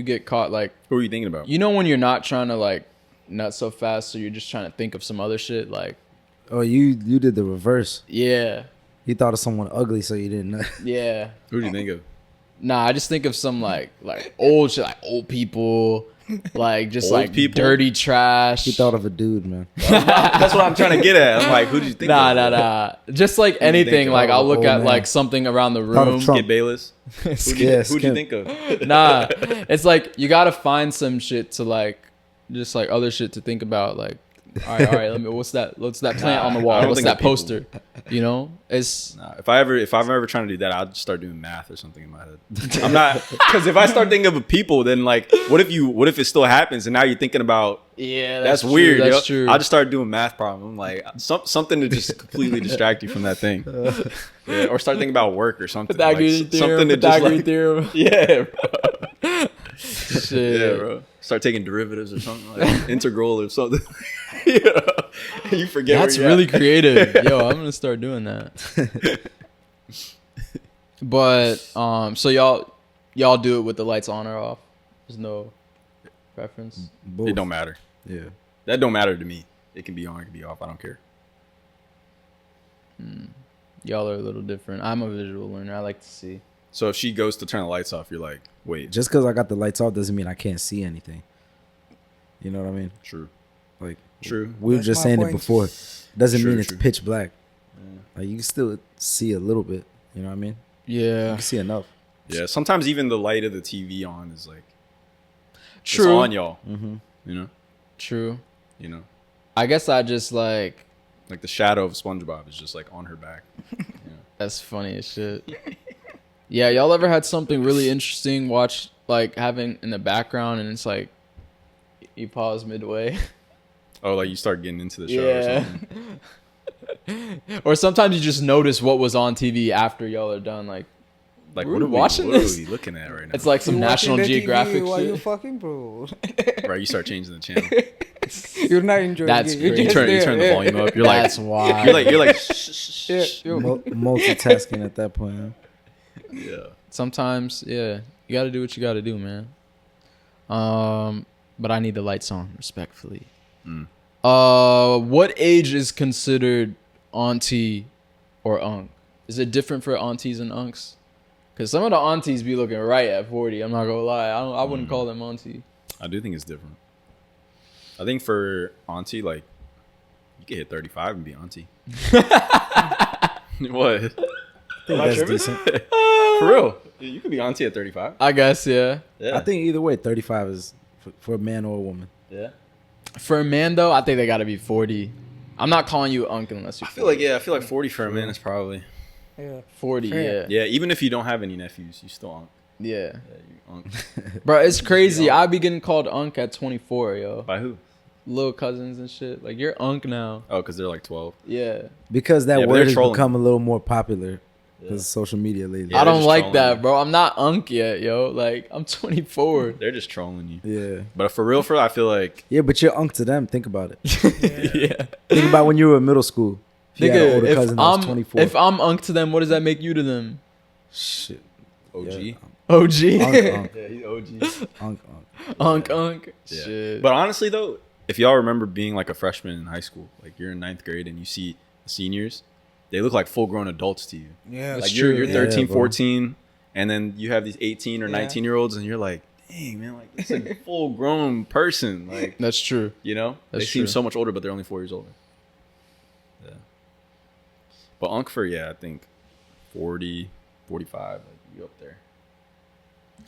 get caught like Who are you thinking about? when you're not trying to like nut so fast, so you're just trying to think of some other shit like Oh, you did the reverse. yeah. You thought of someone ugly, so you didn't know. Yeah. Who do you think of? Nah, I just think of some like old shit, like old people, like just Old like people? dirty trash. You thought of a dude, man. That's what I'm trying to get at. I'm like, who do you think? Nah. Just like do you think anything. of? Like I'll look Old at man. like something around the Thought of room. Trump. Skip Bayless. Who'd you Yeah, think of? Nah, it's like you gotta find some shit to like, just like other shit to think about. Like, all right. What's that plant on the I wall? don't What's think that of people. poster? You know, it's Nah, if I'm ever trying to do that, I'll just start doing math or something in my head. I'm not because if I start thinking of people, then like, what if it still happens and now you're thinking about yeah, that's weird. That's yo. true. I'll just start doing math problem. I'm like something to just completely distract you from that thing. Yeah, or start thinking about work or something. Like, Pythagorean theorem. something to just Pythagorean like, theorem. yeah, bro. Shit. Yeah, bro. Start taking derivatives or something like integral or something. You know? You forget. That's where you're really at. creative. Yo, I'm gonna start doing that. But so y'all do it with the lights on or off? There's no preference. Both. It don't matter. Yeah. That don't matter to me. It can be on. It can be off. I don't care. Y'all are a little different. I'm a visual learner. I like to see. So if she goes to turn the lights off, you're like, wait, Just because I got the lights off doesn't mean I can't see anything. You know what I mean? true. Like, True. we were That's just my saying point. it before. Doesn't True, mean it's true. pitch black. Like, you can still see a little bit. You know what I mean? You Yeah. can see enough. Yeah. Sometimes even the light of the TV on is like it's True. on y'all. Mm-hmm. You know. True. You know. I guess I just like Like the shadow of SpongeBob is just like on her back. that's funny as shit. Yeah, y'all ever had something really interesting watch like having in the background and it's like you pause midway? Oh, like you start getting into the show or Yeah. something. Or sometimes you just notice what was on TV after y'all are done. Like Like We're what are watching what this? are we looking at right now? it's like some You watching National the TV Geographic while you shit. fucking, bro. right. You start changing the channel. You're not enjoying That's it. You're crazy. You just turn there. the volume up. You're like That's why. you're like Yeah, yo. Multitasking at that point. Huh? yeah. Sometimes, yeah, you got to do what you got to do, man. But I need the lights on, respectfully. What age is considered auntie or unc? Is it different for aunties and uncs? Because some of the aunties be looking right at 40. I'm not gonna lie. I wouldn't call them auntie. I do think it's different. I think for auntie, like you can hit 35 and be auntie. What? I think that's decent. For real. You could be auntie at 35. I guess, yeah. Yeah. I think either way, 35 is for a man or a woman. Yeah. For a man, though, I think they got to be 40. I'm not calling you uncle unless you. I feel like 40 for a man is probably. Yeah. 40, Fair. yeah. Yeah, even if you don't have any nephews, you still unc. Yeah. Yeah, you unc. Bro, it's crazy. I be getting called unc at 24, yo. By who? Little cousins and shit. Like, you're unc now. Oh, because they're like 12. Yeah. Because that Yeah, but word they're has trolling. become a little more popular because Yeah. of social media lately. Yeah, I they're don't just like trolling that, you. bro. I'm not unc yet, yo. Like, I'm 24. They're just trolling you. Yeah. But for real, I feel like Yeah, but you're unk to them. Think about it. Yeah. Think about when you were in middle school. If you had an older Nigga, cousin that was 24. if I'm unc to them, what does that make you to them? Shit. OG. Yeah. OG. Unk. Yeah, he's OG. Unk. Unc. Yeah. Shit. But honestly, though, if y'all remember being like a freshman in high school, like you're in ninth grade and you see seniors, they look like full grown adults to you. Yeah. That's Like you're true. 13, bro. 14, and then you have these 18 or Yeah. 19-year-olds, and you're like, dang, man, like it's a full grown person. Like, That's true. you know, That's they seem true. so much older, but they're only 4 years older. Yeah. But Unc for, I think 40, 45, like you up there.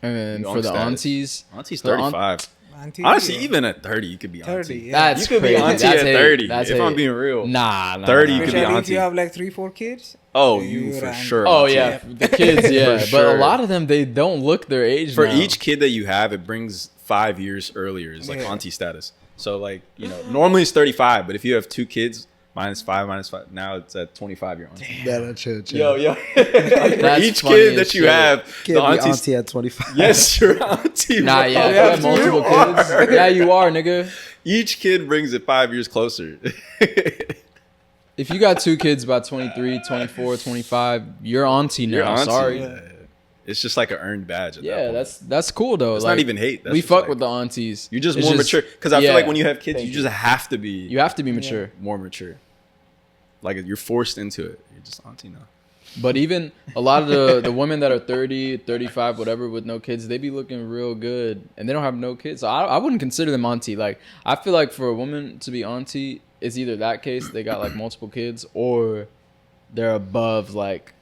And then You for unc the status. aunties, Auntie's The aunt- 35. Auntie, Honestly, yeah. even at 30, you could be 30, auntie. yeah. that's You could crazy. be auntie That's at hate. 30, That's if I'm hate. being real. Nah. 30, you could be Especially if auntie. you have like 3-4 kids. Oh, You're you for auntie. sure. Oh auntie. yeah, the kids, yeah. For But sure. a lot of them, they don't look their age. For now. each kid that you have, it brings 5 years earlier is like Yeah. auntie status. So like, you know, normally it's 35, but if you have 2 kids, -5, now it's at 25 you're auntie. Yeah, chill. Yo. For That's each funny kid as that you shit. have, Can't the be aunties. auntie at 25. Yes, you're auntie. Nah, bro. yeah, if you Yes, have multiple you are. kids. Yeah, you are, nigga. Each kid brings it 5 years closer. If you got 2 kids by 23, 24, 25, you're auntie now. You're auntie. Sorry. Yeah. It's just like an earned badge. At that Yeah, point. that's cool though. It's like, not even hate. That's we just fuck like- with the aunties. You're just It's more mature. Because I feel yeah. like when you have kids, Thank you just have to be You have to be mature. more mature. Like you're forced into it. You're just auntie now. But even a lot of the women that are 30, 35, whatever, with no kids, they be looking real good. And they don't have no kids. So I wouldn't consider them auntie. Like, I feel like for a woman to be auntie, it's either that case, they got like multiple kids, or they're above like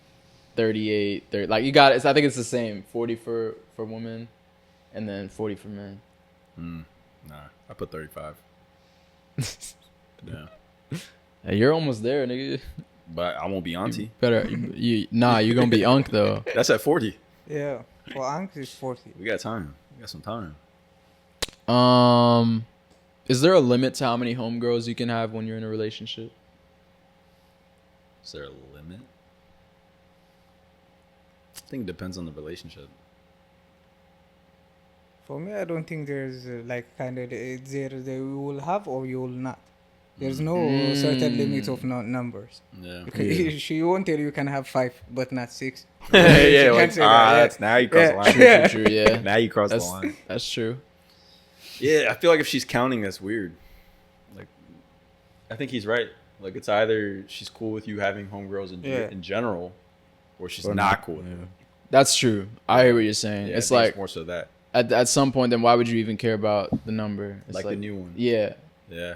38, 30. Like, you got, I think it's the same. 40 for women, and then 40 for men. Nah, I put 35. Yeah. Hey, you're almost there, nigga. But I won't be auntie. Better, you're gonna be unk though. That's at 40. Yeah. For uncle is 40. We got time. We got some time. Is there a limit to how many homegirls you can have when you're in a relationship? Is there a limit? I think it depends on the relationship. For me, I don't think there's like kind of there you will have or you will not. There's no certain limit of numbers. Yeah. She won't tell you can have 5, but not 6. She yeah, can't like, say that, yeah. that's now you cross the line. True, yeah. Now you cross That's the line. that's true. Yeah, I feel like if she's counting, that's weird. Like, I think he's right. Like, it's either she's cool with you having homegirls in general, or she's Or not not, cool with yeah. you. That's true. I hear what you're saying. Yeah, It's I think like more so that. at some point, then why would you even care about the number? It's Like the new one. Yeah. Yeah.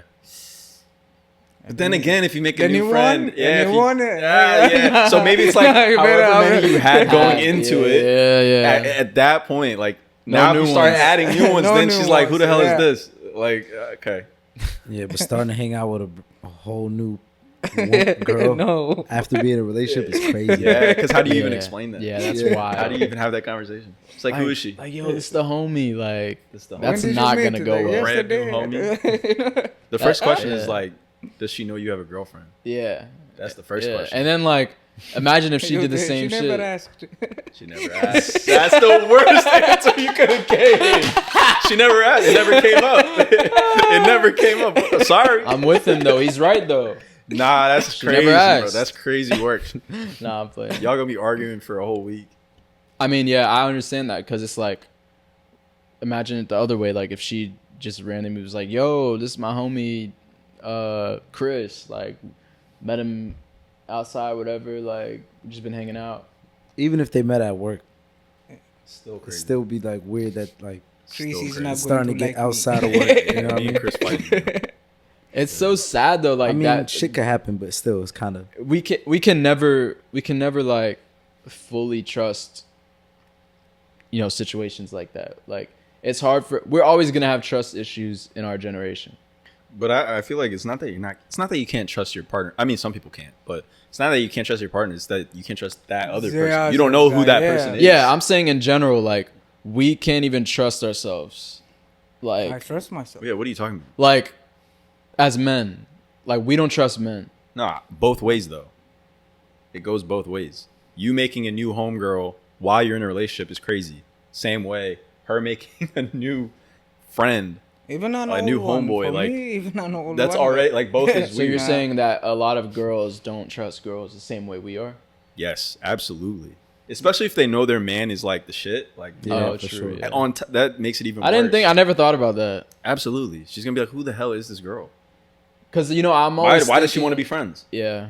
But then again, if you make a the new new friend, one? The yeah, if new you- one? yeah. So maybe it's like You better however have many it. you had going into yeah, it. Yeah. At that point, like No now if new you start ones. adding new ones, No then new she's like, "Who the hell ones, yeah. is this?" Like, okay, Yeah, but starting to hang out with a whole new girl No. after being in a relationship is crazy. yeah. Because how do you even Yeah. explain that? Yeah, that's Yeah. wild. How do you even have that conversation? It's like, who is she? Like, yo, this the homie. Like, This the that's When did you not meet gonna go today? well. Brand new Yesterday. The first question yeah. is like, does she know you have a girlfrend? Yeah. That's the first Yeah. question. And then like, imagine if she did the same she shit. never asked. She never asked. That's the worst answer you could have gave. She never asked. It never came up. It never came up. Sorry. I'm with him though. He's right though. Nah, that's She crazy, never bro. asked. That's crazy work. Nah, I'm playing. Y'all gonna be arguing for a whole week. I mean, yeah, I understand that because it's like, imagine it the other way. Like if she just randomly was like, "Yo, this is my homie, Chris. Like, met him outside, whatever. Like, we just been hanging out." Even if they met at work, Still it'd crazy. still be like weird that like Chris is crazy. not starting going to to get like outside me. of work. You know what I Me mean? and Chris fighting. It's so sad though. Like I mean, that shit could happen, but still, it's kind of we can never like fully trust situations like that. Like, it's hard we're always gonna have trust issues in our generation. But I feel like it's not that you can't trust your partner. I mean, some people can't, but it's not that you can't trust your partner. It's that you can't trust that other person. You don't know who that person is. Yeah, I'm saying in general, like, we can't even trust ourselves. Like, I trust myself. Yeah, what are you talking about? Like, as men, like, we don't trust men. Nah, both ways though. It goes both ways. You making a new homegirl while you're in a relationship is crazy. Same way, her making a new friend, Even an a old new one, homeboy, for like me, even an old that's one, already like both is So weird. you're saying that a lot of girls don't trust girls the same way we are? Yes, absolutely. Especially if they know their man is like the shit. Like, Oh, true. Yeah. That makes it even worse. I never thought about that. Absolutely. She's gonna be like, who the hell is this girl? Because, I'm always Why does she want to be friends? Yeah.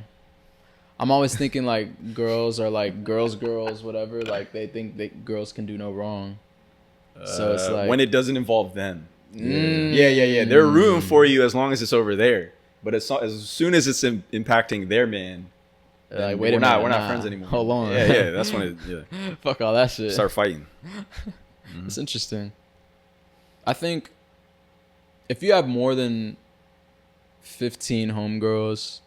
I'm always thinking, like, girls are, like, girls, whatever. Like, they think that girls can do no wrong. So it's like... when it doesn't involve them. Yeah. They're rooting for you as long as it's over there. But as soon as it's impacting their man, like, wait a minute, we're not friends anymore. Hold on. Yeah, that's when it, Fuck all that shit. start fighting. It's interesting. I think if you have more than 15 homegirls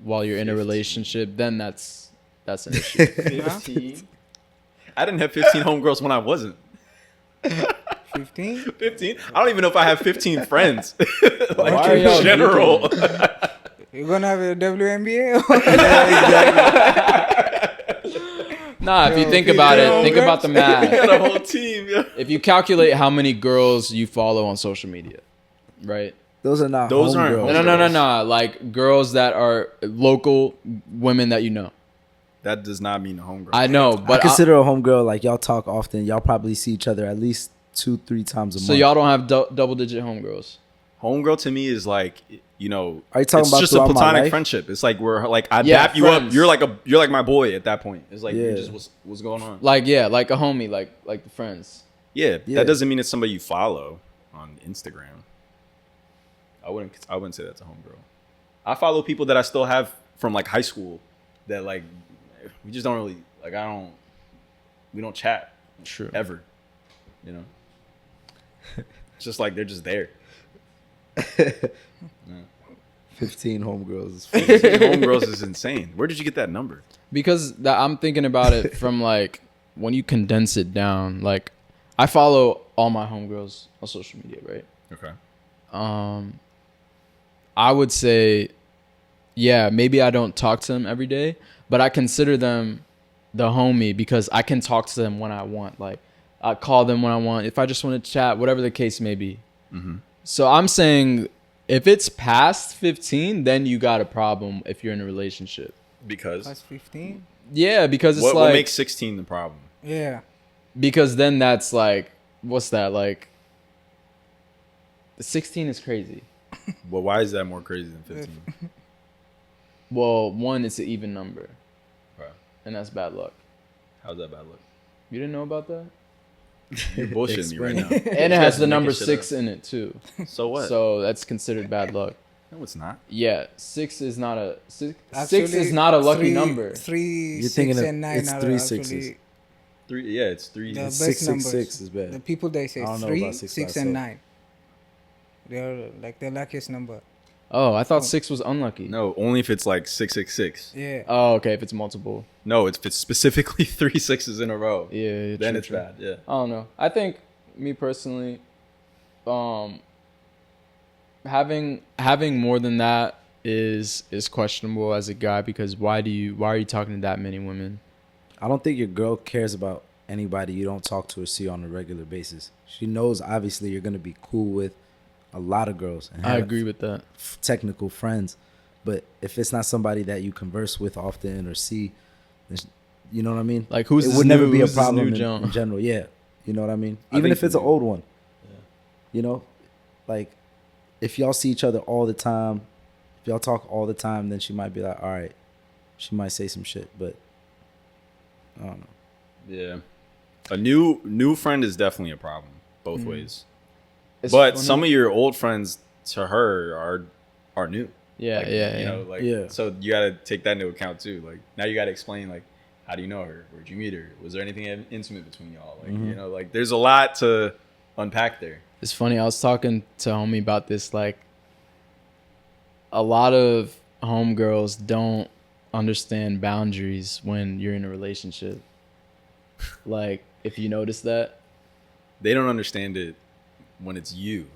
while you're in a relationship, then that's an issue. 15? I didn't have 15 homegirls when I wasn't. 15? 15? I don't even know if I have 15 friends. Like, Why are in y'all general. You're gonna have a WNBA? Nah, if you think about it, think about the math. Got a whole team. Yeah. If you calculate how many girls you follow on social media, right? Those are not Those aren't homegirls. No. Like, girls that are local women that you know. That does not mean a homegirl. I know, but I consider a homegirl like y'all talk often. Y'all probably see each other at least 2-3 times a month. so y'all don't have double-digit homegirls. Homegirl to me is like, Are you talking it's about just a throughout my platonic life? friendship. It's like we're like I Yeah, dap you up. friends. You're like my boy at that point. It's like Yeah. you just what's going on. Like, yeah, like a homie, like the friends. Yeah, Yeah. that doesn't mean it's somebody you follow on Instagram. I wouldn't say that's a homegirl. I follow people that I still have from like high school that like we just don't really like. We don't chat. True. Ever. It's just like they're just there. 15 homegirls. is 15 homegirls is insane. Where did you get that number? Because I'm thinking about it from, like, when you condense it down. Like, I follow all my homegirls on social media, right? Okay. I would say, yeah, maybe I don't talk to them every day, but I consider them the homie because I can talk to them when I want. Like, I call them when I want. If I just want to chat, whatever the case may be. Mm-hmm. So I'm saying if it's past 15, then you got a problem if you're in a relationship. Because That's 15? Yeah, because it's what makes 16 the problem? Yeah. because then that's like, what's that, like, 16 is crazy. Well, why is that more crazy than 15? Well, one, it's an even number, Right. and that's bad luck. How's that bad luck? You didn't know about that? You're bullshitting me right now. And it has the Making number shit 6 up. in it too. So what? So that's considered bad luck. No, it's not. Yeah, 6 is not a six Actually, is not a lucky number. 3, You're 6, thinking of- and 9 it's are 3 actually 6s. It's three. the best 666 numbers. is bad. The people they say I don't know 3, about 6, 6 and myself. 9. They're like the luckiest number. Oh, I thought 6 was unlucky. No, only if it's like 666. Yeah. Oh, okay, if it's multiple. No, if it's specifically 3 6s in a row. Yeah, Then true, it's true. bad. Yeah. I don't know. I think me personally, having more than that is questionable as a guy because why are you talking to that many women? I don't think your girl cares about anybody you don't talk to or see on a regular basis. She knows obviously you're gonna be cool with a lot of girls. And I have agree with that. technical friends, but if it's not somebody that you converse with often or see, then you know what I mean. Like, who's it this would never new- be a who's this problem new in Joan? general. Yeah, you know what I mean. I Even think if it's you an do. old one, you know, like if y'all see each other all the time, if y'all talk all the time, then she might be like, all right, she might say some shit, but I don't know. Yeah. A new friend is definitely a problem both ways. It's But funny. some of your old friends to her are new. Yeah, Like, yeah. You know, like Yeah. so you got to take that into account too. Like now you got to explain like How do you know her? Where'd you meet her? Was there anything intimate between y'all? Like, you know, like there's a lot to unpack there. It's funny. I was talking to homie about this. Like, a lot of homegirls don't understand boundaries when you're in a relationship. Like, if you notice that, They don't understand it when it's you,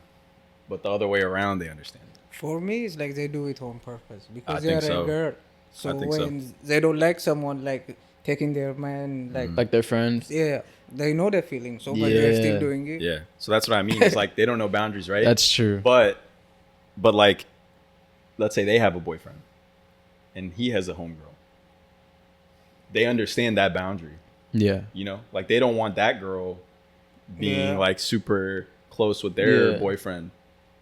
but the other way around, they understand it. For me, it's like they do it on purpose I because think they're so. a girl. So I think when they don't like someone, like taking their man, like their friends. yeah, they know their feelings. So but they're Yeah. still doing it. Yeah. So that's what I mean. It's like they don't know boundaries, right? That's true. But like, let's say they have a boyfriend and he has a homegirl. They understand that boundary, Yeah. you know? Like they don't want that girl being Yeah. like super close with their Yeah. boyfriend,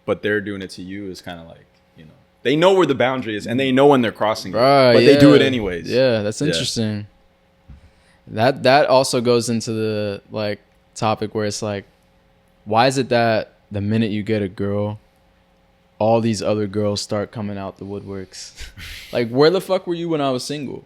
but they're doing it to you is kind of like, you know, they know where the boundary is and they know when they're crossing Right. it, but they do it anyways. Yeah, that's Yeah. interesting. That also goes into the like topic where it's like, why is it that the minute you get a girl, all these other girls start coming out the woodworks? Like, where the fuck were you when I was single?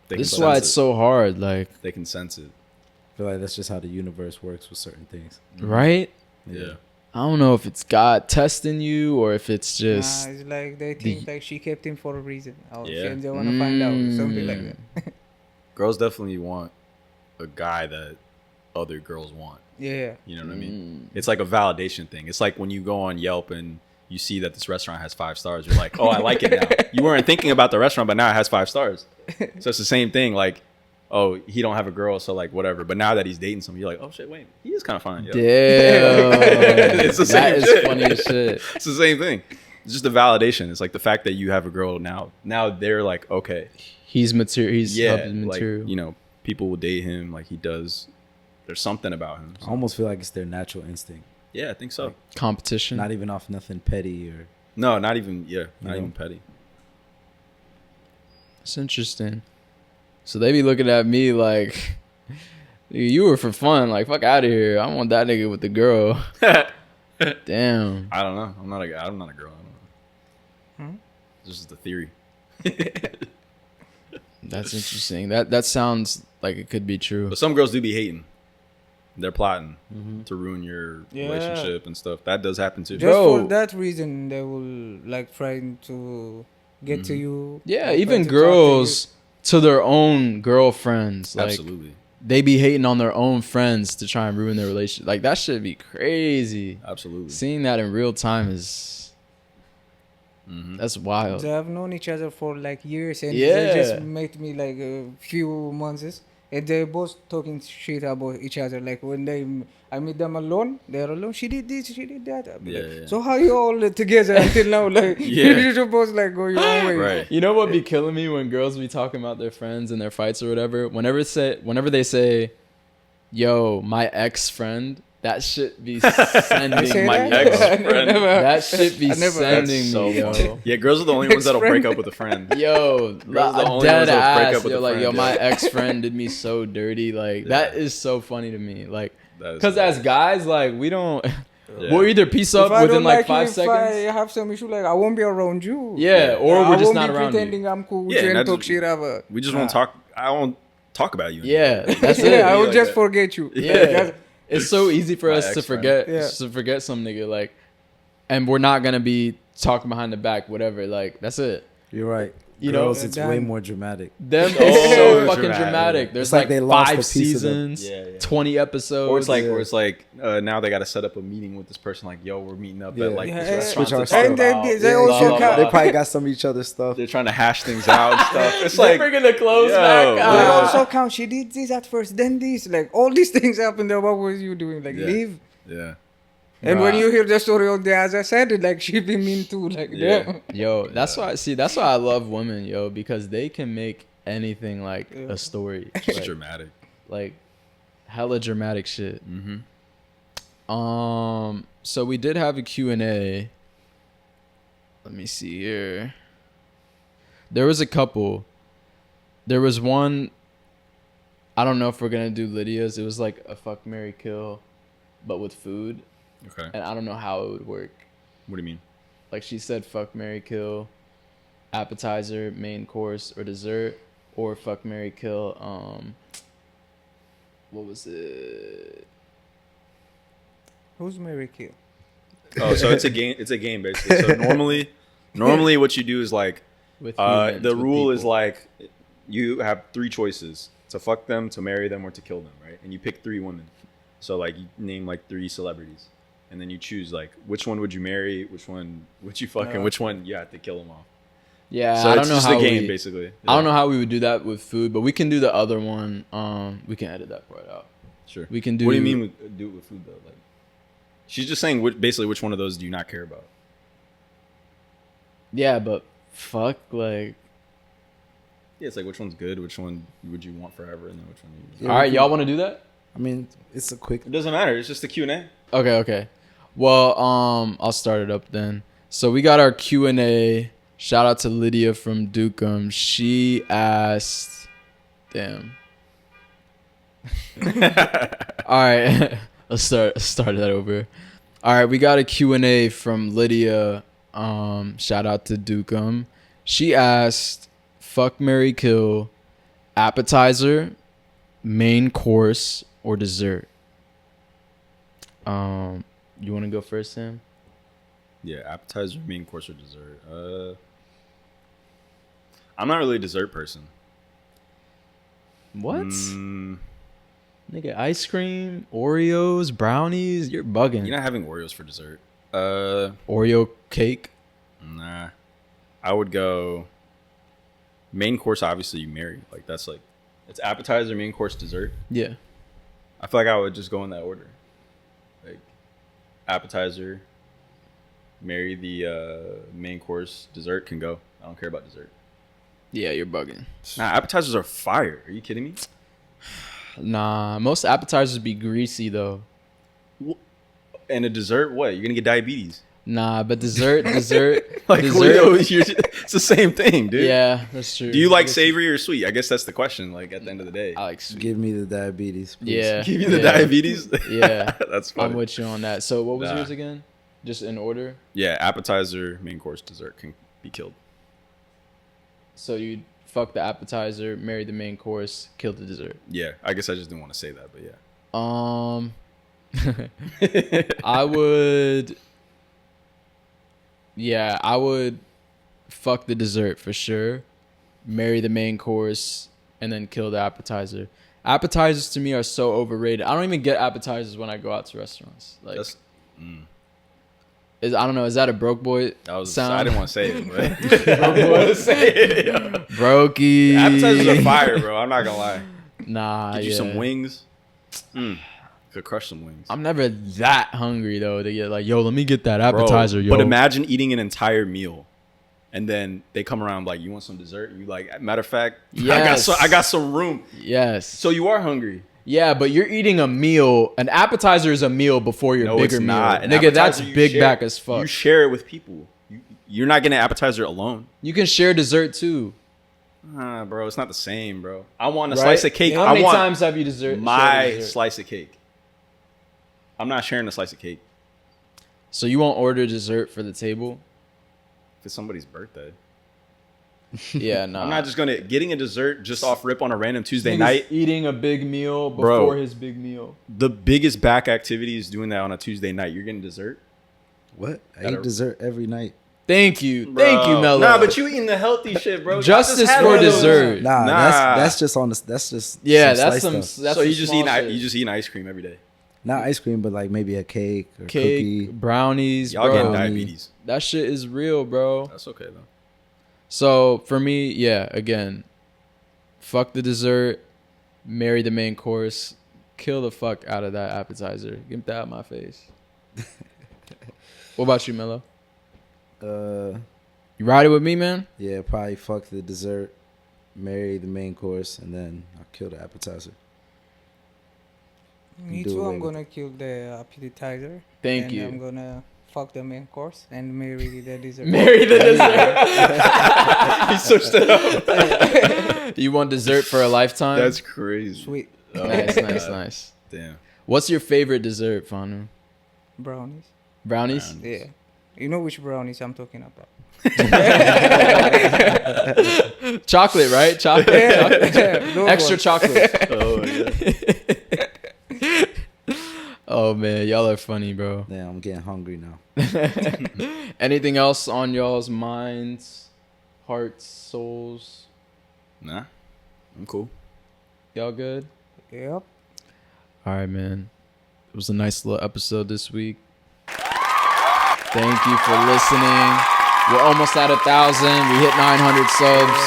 They This is can why sense it's it. so hard. Like, They can sense it. I feel like that's just how the universe works with certain things. right? Yeah. I don't know if it's God testing you or if it's just Nah, it's like they think like she kept him for a reason. Or Yeah. they want to find out something like that. Girls definitely want a guy that other girls want. Yeah. You know what I mean? It's like a validation thing. It's like when you go on Yelp and you see that this restaurant has 5 stars, you're like, oh, I like it now. You weren't thinking about the restaurant, but now it has 5 stars. So it's the same thing. Like, oh, he don't have a girl, so like whatever. But now that he's dating someone, you're like, oh shit, wait, he is kind of fine. Yo. damn. It's the That same is shit. funny as shit. It's the same thing. It's just a validation. It's like the fact that you have a girl now. Now they're like, okay, He's material. He's yeah, helping like, material. you know, people will date him. Like he does. There's something about him. I almost feel like it's their natural instinct. Yeah, I think so. Competition. Not even off nothing petty or No, not even. Yeah, not know? even petty. It's interesting. So they be looking at me like, "Nigga, you were for fun. Like, fuck out of here. I want that nigga with the girl." Damn. I don't know. I'm not a girl. I don't know. This is the theory. That's interesting. That sounds like it could be true. But some girls do be hating. They're plotting to ruin your Yeah. relationship and stuff. That does happen too. Just Bro. for that reason, they will like trying to get to you. Yeah, like, even trying to talk to girls to their own girlfriends. Like, Absolutely. they be hating on their own friends to try and ruin their relationship. Like, that should be crazy. Absolutely. Seeing that in real time is that's you. wild. They have known each other for like years, and Yeah. they just met me like a few months, and they both talking shit about each other. Like when I meet them alone, they're alone. She did this, she did that. I'll be Yeah, like, yeah. So how you all together until now? Like Yeah. you're supposed like go your own way. Right. You know what be killing me when girls be talking about their friends and their fights or whatever? Whenever they say, "Yo, my ex friend," that shit be sending say my that? ex-friend. That shit be I never- sending That's so me, yo. funny. Yeah, girls are the only ones that'll break up with a friend. Yo, Girls are the only dead ones that'll break ass. up with Yo, a like, friend, yo, my yeah. ex friend did me so dirty. Like, that is so funny to me. Like, That is because as guys, like, we don't. Yeah. We'll either piece If up I within don't like like 5 you, if I seconds. have some issue, like I won't be around you. Yeah, or I we're just won't not be around you. pretending I'm cool with Yeah, you and and talk that's- shit ever. We just won't talk. I won't talk about you. Yeah, that's it. Yeah, I will like just that. forget you. Yeah. It's so easy for My us to ex-friend. forget Yeah. some nigga, like, and we're not gonna be talking behind the back, whatever. Like, that's it. you're right. You know, Girls, it's way damn. more dramatic. Them Oh, is so fucking dramatic. dramatic. There's It's like like they lost a 5 piece of them. seasons, Yeah, yeah. 20 episodes. Or it's like now they got to set up a meeting with this person. Like, yo, we're meeting up Yeah. at like Yeah, this yeah. restaurant. Switch our to talk And they- about- they blah, also blah, ca- blah. They probably got some of each other's stuff. They're trying to hash things out and stuff. It's they're like, bringing the clothes Yo. back. They Ah. also count. She did this at first, then this. Like all these things happened. Then what was you doing? Like Yeah. leave. yeah, And when Bruh. you hear the story of the, as I said, it like she be mean too. Like Yeah. damn. Yo, that's why I love women, yo, because they can make anything like Yeah. a story, it's like, dramatic. like hella dramatic shit. Mm-hmm. So we did have a Q&A. Let me see here. There was a couple. There was one. I don't know if we're gonna do Lydia's. It was like a fuck, marry, kill, but with food, Okay. and I don't know how it would work. What do you mean? Like she said, fuck, marry, kill, appetizer, main course, or dessert, or fuck, marry, kill. What was it? Who's Mary Kill? Oh, so it's a game. It's a game basically. So normally what you do is like, With humans, the with rule is people. like, you have 3 choices: to fuck them, to marry them, or to kill them, right? And you pick 3 women. So like you name like 3 celebrities, and then you choose like which one would you marry, which one would you fuck, and which one you have to kill them off. Yeah, So I don't it's know just how a game we, basically. I don't know how we would do that with food, but we can do the other one. We can edit that part out. Sure. We can do. What do you mean do it with food though? Like, she's just saying basically which one of those do you not care about? Yeah, but fuck, like. Yeah, it's like which one's good, which one would you want forever, and then which one you. Yeah, All right, y'all want to do that? I mean, it's a quick. It doesn't matter. It's just a Q&A. Okay. Well, I'll start it up then. So we got our Q&A. Shout out to Lydia from Dukem. She asked, damn. All right, let's start that over. All right, we got a Q&A from Lydia. Shout out to Dukem. She asked, fuck, marry, kill, appetizer, main course, or dessert. You want to go first, Sam? Yeah, appetizer, main course, or dessert. I'm not really a dessert person. What? Nigga, ice cream, Oreos, brownies. You're bugging. You're not having Oreos for dessert. Oreo cake. Nah. I would go main course. Obviously, you marry. Like that's like it's appetizer, main course, dessert. Yeah. I feel like I would just go in that order. Like appetizer, marry the main course, dessert can go. I don't care about dessert. Yeah, you're bugging. Nah, appetizers are fire. Are you kidding me? Nah, most appetizers be greasy though. And a dessert, what? You're gonna get diabetes. Nah, but dessert, Like dessert. it's the same thing, dude. Yeah, that's true. Do you like savory or sweet? I guess that's the question. Like at the end of the day, I like sweet. Give me the diabetes. Please. Yeah. give you the yeah. diabetes. Yeah. That's funny. I'm with you on that. So what was Nah. yours again? Just in order? Yeah, appetizer, main course, dessert can be killed. So you fuck the appetizer, marry the main course, kill the dessert. Yeah, I guess I just didn't want to say that, but yeah. I would. Yeah, I would fuck the dessert for sure, marry the main course, and then kill the appetizer. Appetizers to me are so overrated. I don't even get appetizers when I go out to restaurants. Like, I don't know. Is that a broke boy sound? I didn't want to say it, but I want to say it. Yo. Brokey. Appetizers are fire, bro. I'm not gonna lie. Nah, Get you yeah. some wings. Could crush some wings. I'm never that hungry though to get like, yo, let me get that appetizer, Bro, yo. But imagine eating an entire meal, and then they come around like, you want some dessert? And you like, matter of fact, Yes. I got some room. Yes. So you are hungry. Yeah, but you're eating a meal. An appetizer is a meal before your No, bigger it's meal. not. An Nigga, that's appetizer, you big share- back as fuck. You share it with people. You're not getting an appetizer alone. You can share dessert too. Bro, it's not the same, bro. I want a Right? slice of cake. How I many want times have you shared my dessert? slice of cake. I'm not sharing a slice of cake So you won't order dessert for the table? if it's somebody's birthday. Yeah, no. I'm not just getting a dessert just off rip on a random Tuesday Nigga's night. eating a big meal Bro. before his big meal. The biggest back activity is doing that on a Tuesday night. You're getting dessert. What? I Gotta- eat dessert every night. Thank you. Thank you, Mello. Nah, but you eating the healthy shit, bro. Justice Just had for one of those. dessert. Nah, Nah. that's just on the. That's just Yeah, some that's some. slice stuff. That's So some you just small shit. eating ice cream every day. Not ice cream, but like maybe a cake or Cake, cookie. brownies, Y'all bro. getting diabetes. That shit is real, bro. That's okay though. So for me, yeah, again, fuck the dessert, marry the main course, kill the fuck out of that appetizer. Get that out of my face. What about you, Mello? You ride it with me, man? Yeah, probably fuck the dessert, marry the main course, and then I'll kill the appetizer. Me Do too. away I'm with gonna kill the appetizer. Thank and you. I'm gonna fuck the main course and marry the dessert. Marry the dessert. He switched it up. You want dessert for a lifetime? That's crazy. Sweet nice, nice, nice. Damn. What's your favorite dessert, Fanu? brownies. Brownies? Yeah. You know which brownies I'm talking about. Chocolate, right? Chocolate. Those Extra ones. chocolate. Oh yeah. Oh man, y'all are funny, bro. Damn, I'm getting hungry now. Anything else on y'all's minds, hearts, souls? Nah, I'm cool. Y'all good? Yep. All right, man. It was a nice little episode this week. Thank you for listening. We're almost at 1,000. We hit 900 subs.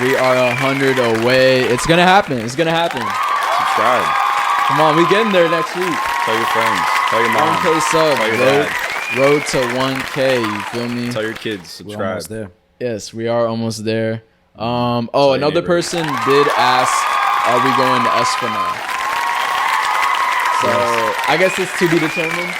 We are 100 away. It's gonna happen. It's gonna happen. Subscribe. Come on, we getting there next week. Tell your friends. Tell your mom. 1K subs. Tell your dad. Road to 1K. You feel me? Tell your kids. We're Subscribe. almost there. Yes, we are almost there. Tell Another your person did ask, are we going to Esplanade? So I guess it's to be determined.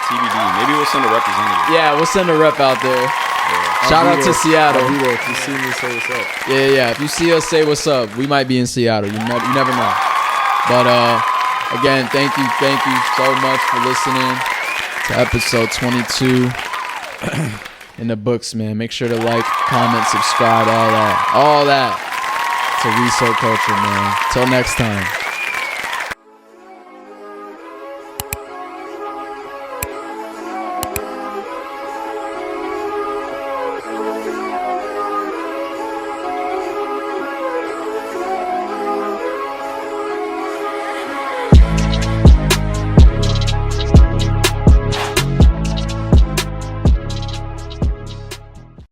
TBD. Maybe we'll send a representative. Yeah, we'll send a rep out there. Yeah. Shout out to Seattle. I'll be there. If you see me, say what's up. Yeah. If you see us, say what's up. We might be in Seattle. You never know. But again, thank you so much for listening to episode 22 in the books, man. Make sure to like, comment, subscribe, all that to WeSoCultured, man. Till next time.